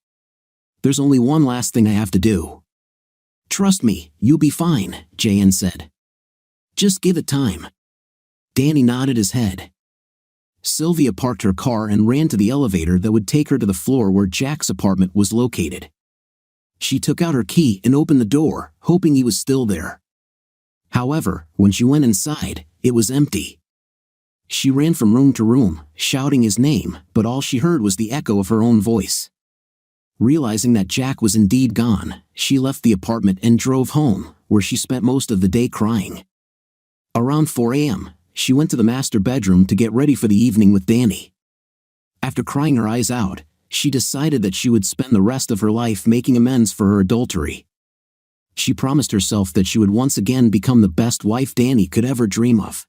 There's only one last thing I have to do. Trust me, you'll be fine, Jan said. Just give it time. Danny nodded his head. Sylvia parked her car and ran to the elevator that would take her to the floor where Jack's apartment was located. She took out her key and opened the door, hoping he was still there. However, when she went inside, it was empty. She ran from room to room, shouting his name, but all she heard was the echo of her own voice. Realizing that Jack was indeed gone, she left the apartment and drove home, where she spent most of the day crying. Around 4 a.m., she went to the master bedroom to get ready for the evening with Danny. After crying her eyes out, she decided that she would spend the rest of her life making amends for her adultery. She promised herself that she would once again become the best wife Danny could ever dream of.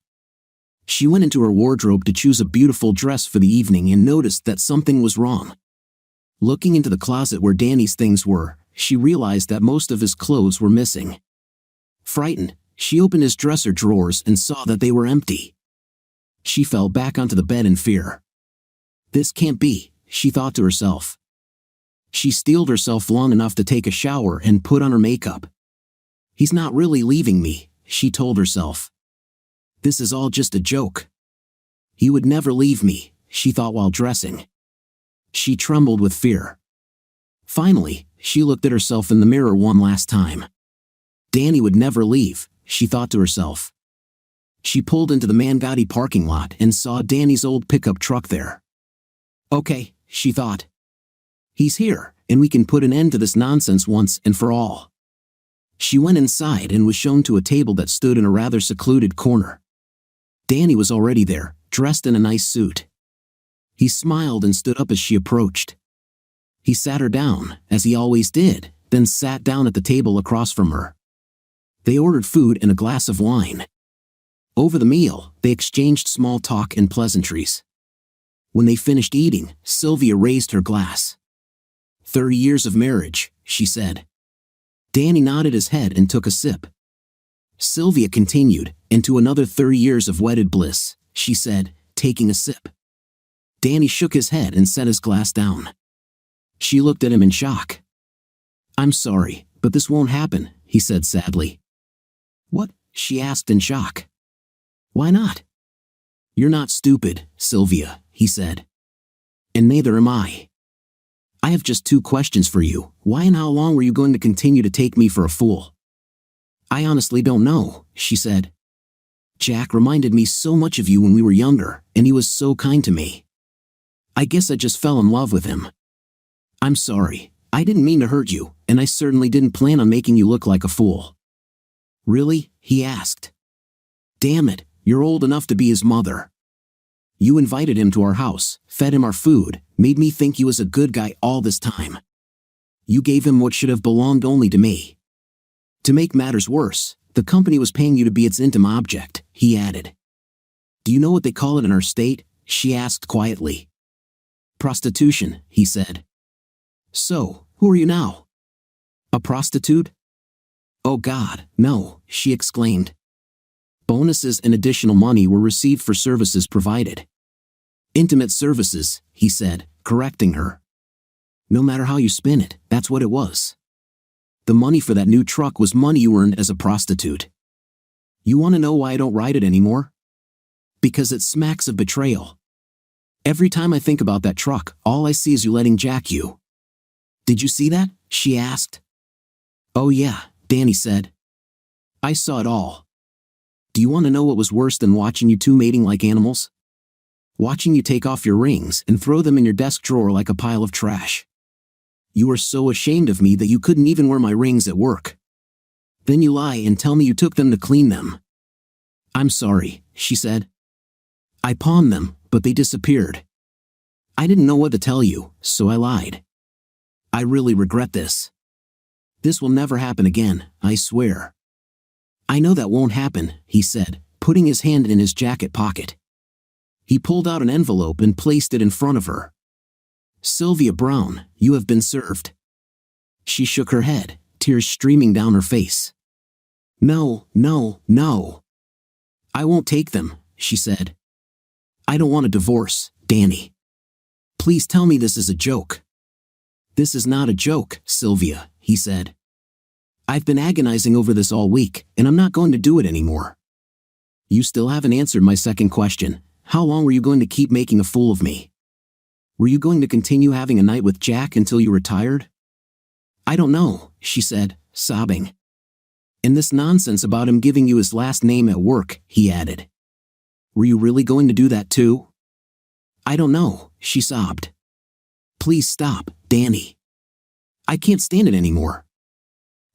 She went into her wardrobe to choose a beautiful dress for the evening and noticed that something was wrong. Looking into the closet where Danny's things were, she realized that most of his clothes were missing. Frightened, she opened his dresser drawers and saw that they were empty. She fell back onto the bed in fear. This can't be, she thought to herself. She steeled herself long enough to take a shower and put on her makeup. He's not really leaving me, she told herself. This is all just a joke. He would never leave me, she thought while dressing. She trembled with fear. Finally, she looked at herself in the mirror one last time. Danny would never leave, she thought to herself. She pulled into the Mangotti parking lot and saw Danny's old pickup truck there. Okay, she thought. He's here, and we can put an end to this nonsense once and for all. She went inside and was shown to a table that stood in a rather secluded corner. Danny was already there, dressed in a nice suit. He smiled and stood up as she approached. He sat her down, as he always did, then sat down at the table across from her. They ordered food and a glass of wine. Over the meal, they exchanged small talk and pleasantries. When they finished eating, Sylvia raised her glass. 30 years of marriage, she said. Danny nodded his head and took a sip. Sylvia continued, and to another 30 years of wedded bliss, she said, taking a sip. Danny shook his head and set his glass down. She looked at him in shock. I'm sorry, but this won't happen, he said sadly. What? She asked in shock. Why not? You're not stupid, Sylvia, he said. And neither am I. I have just 2 questions for you. Why and how long were you going to continue to take me for a fool? I honestly don't know, she said. Jack reminded me so much of you when we were younger, and he was so kind to me. I guess I just fell in love with him. I'm sorry, I didn't mean to hurt you, and I certainly didn't plan on making you look like a fool. Really? He asked. Damn it, you're old enough to be his mother. You invited him to our house, fed him our food, made me think he was a good guy all this time. You gave him what should have belonged only to me. To make matters worse, the company was paying you to be its intimate object, he added. Do you know what they call it in our state? She asked quietly. Prostitution, he said. So, who are you now? A prostitute? Oh God, no, she exclaimed. Bonuses and additional money were received for services provided. Intimate services, he said, correcting her. No matter how you spin it, that's what it was. The money for that new truck was money you earned as a prostitute. You want to know why I don't ride it anymore? Because it smacks of betrayal. Every time I think about that truck, all I see is you letting Jack you. Did you see that? She asked. Oh yeah, Danny said. I saw it all. Do you want to know what was worse than watching you 2 mating like animals? Watching you take off your rings and throw them in your desk drawer like a pile of trash. You were so ashamed of me that you couldn't even wear my rings at work. Then you lie and tell me you took them to clean them. I'm sorry, she said. I pawned them, but they disappeared. I didn't know what to tell you, so I lied. I really regret this. This will never happen again, I swear. I know that won't happen, he said, putting his hand in his jacket pocket. He pulled out an envelope and placed it in front of her. Sylvia Brown, you have been served. She shook her head, tears streaming down her face. No, no, no. I won't take them, she said. I don't want a divorce, Danny. Please tell me this is a joke. This is not a joke, Sylvia, he said. I've been agonizing over this all week, and I'm not going to do it anymore. You still haven't answered my second question. How long were you going to keep making a fool of me? Were you going to continue having a night with Jack until you retired? I don't know, she said, sobbing. And this nonsense about him giving you his last name at work, he added. Were you really going to do that too? I don't know, she sobbed. Please stop, Danny. I can't stand it anymore.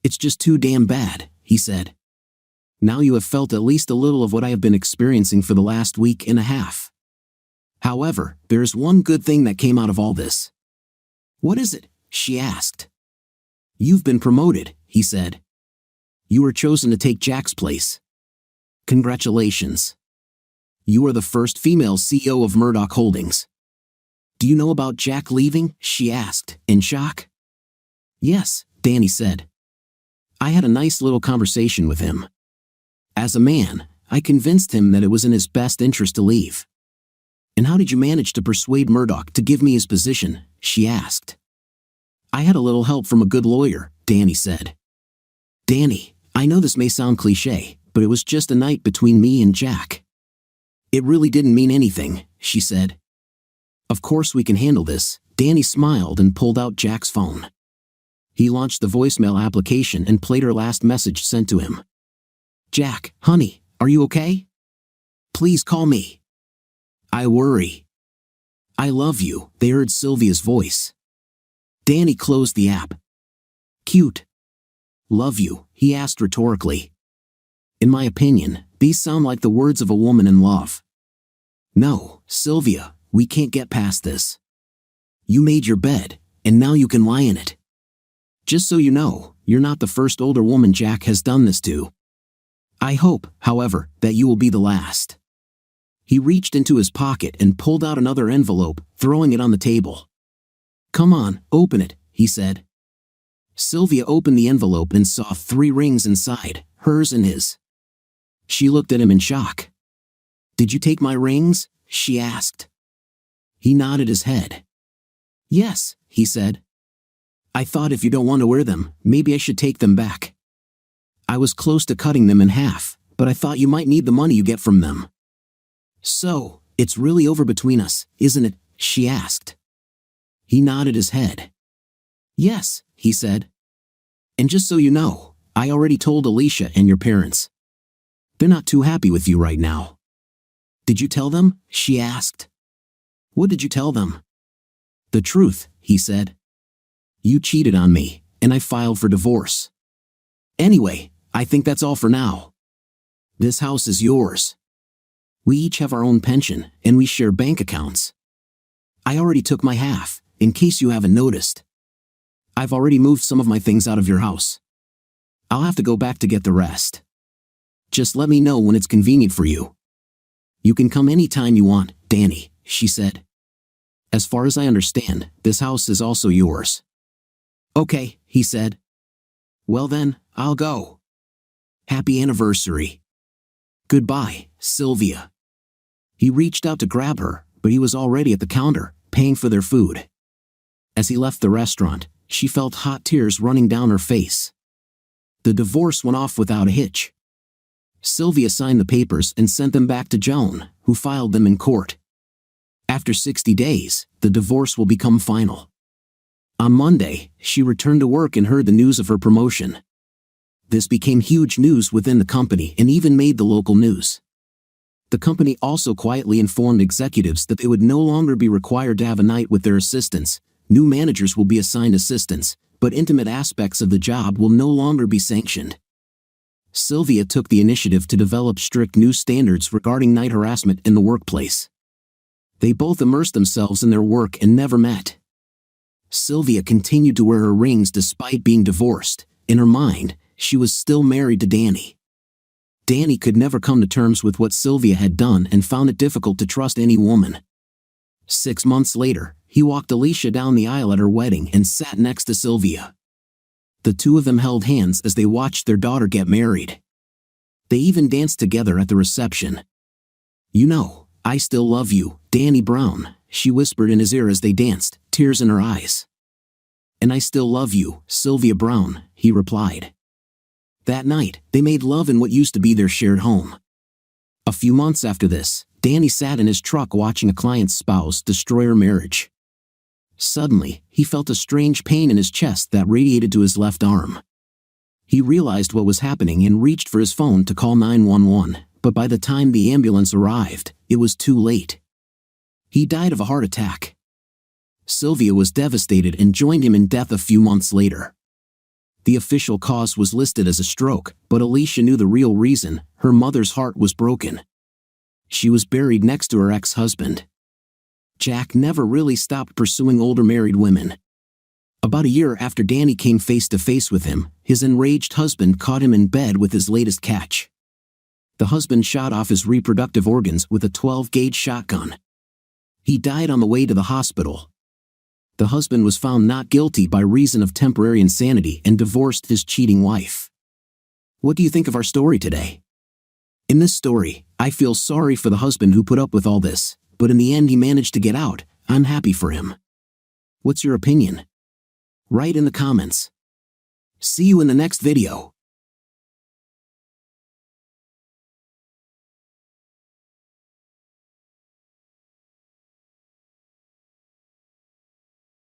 It's just too damn bad, he said. Now you have felt at least a little of what I have been experiencing for the last week and a half. However, there is one good thing that came out of all this. What is it? She asked. You've been promoted, he said. You were chosen to take Jack's place. Congratulations. You are the first female CEO of Murdoch Holdings. Do you know about Jack leaving? She asked, in shock. Yes, Danny said. I had a nice little conversation with him. As a man, I convinced him that it was in his best interest to leave. And how did you manage to persuade Murdoch to give me his position? She asked. I had a little help from a good lawyer, Danny said. Danny, I know this may sound cliché, but it was just a night between me and Jack. It really didn't mean anything, she said. Of course we can handle this, Danny smiled and pulled out Jack's phone. He launched the voicemail application and played her last message sent to him. Jack, honey, are you okay? Please call me. I worry. I love you, they heard Sylvia's voice. Danny closed the app. Cute. Love you? He asked rhetorically. In my opinion, these sound like the words of a woman in love. No, Sylvia, we can't get past this. You made your bed, and now you can lie in it. Just so you know, you're not the first older woman Jack has done this to. I hope, however, that you will be the last. He reached into his pocket and pulled out another envelope, throwing it on the table. Come on, open it, he said. Sylvia opened the envelope and saw 3 rings inside, hers and his. She looked at him in shock. Did you take my rings? She asked. He nodded his head. Yes, he said. I thought if you don't want to wear them, maybe I should take them back. I was close to cutting them in half, but I thought you might need the money you get from them. So, it's really over between us, isn't it? She asked. He nodded his head. Yes, he said. And just so you know, I already told Alicia and your parents. They're not too happy with you right now. Did you tell them? She asked. What did you tell them? The truth, he said. You cheated on me, and I filed for divorce. Anyway, I think that's all for now. This house is yours. We each have our own pension, and we share bank accounts. I already took my half, in case you haven't noticed. I've already moved some of my things out of your house. I'll have to go back to get the rest. Just let me know when it's convenient for you. You can come any time you want, Danny, she said. As far as I understand, this house is also yours. Okay, he said. Well then, I'll go. Happy anniversary. Goodbye, Sylvia. He reached out to grab her, but he was already at the counter, paying for their food. As he left the restaurant, she felt hot tears running down her face. The divorce went off without a hitch. Sylvia signed the papers and sent them back to Joan, who filed them in court. After 60 days, the divorce will become final. On Monday, she returned to work and heard the news of her promotion. This became huge news within the company and even made the local news. The company also quietly informed executives that they would no longer be required to have a night with their assistants. New managers will be assigned assistants, but intimate aspects of the job will no longer be sanctioned. Sylvia took the initiative to develop strict new standards regarding night harassment in the workplace. They both immersed themselves in their work and never met. Sylvia continued to wear her rings despite being divorced. In her mind, she was still married to Danny. Danny could never come to terms with what Sylvia had done and found it difficult to trust any woman. 6 months later, he walked Alicia down the aisle at her wedding and sat next to Sylvia. The two of them held hands as they watched their daughter get married. They even danced together at the reception. You know, I still love you, Danny Brown, she whispered in his ear as they danced, tears in her eyes. And I still love you, Sylvia Brown, he replied. That night, they made love in what used to be their shared home. A few months after this, Danny sat in his truck watching a client's spouse destroy her marriage. Suddenly, he felt a strange pain in his chest that radiated to his left arm. He realized what was happening and reached for his phone to call 911, but by the time the ambulance arrived, it was too late. He died of a heart attack. Sylvia was devastated and joined him in death a few months later. The official cause was listed as a stroke, but Alicia knew the real reason: her mother's heart was broken. She was buried next to her ex-husband. Jack never really stopped pursuing older married women. About a year after Danny came face to face with him, his enraged husband caught him in bed with his latest catch. The husband shot off his reproductive organs with a 12-gauge shotgun. He died on the way to the hospital. The husband was found not guilty by reason of temporary insanity and divorced his cheating wife. What do you think of our story today? In this story, I feel sorry for the husband who put up with all this, but in the end he managed to get out. I'm happy for him. What's your opinion? Write in the comments. See you in the next video.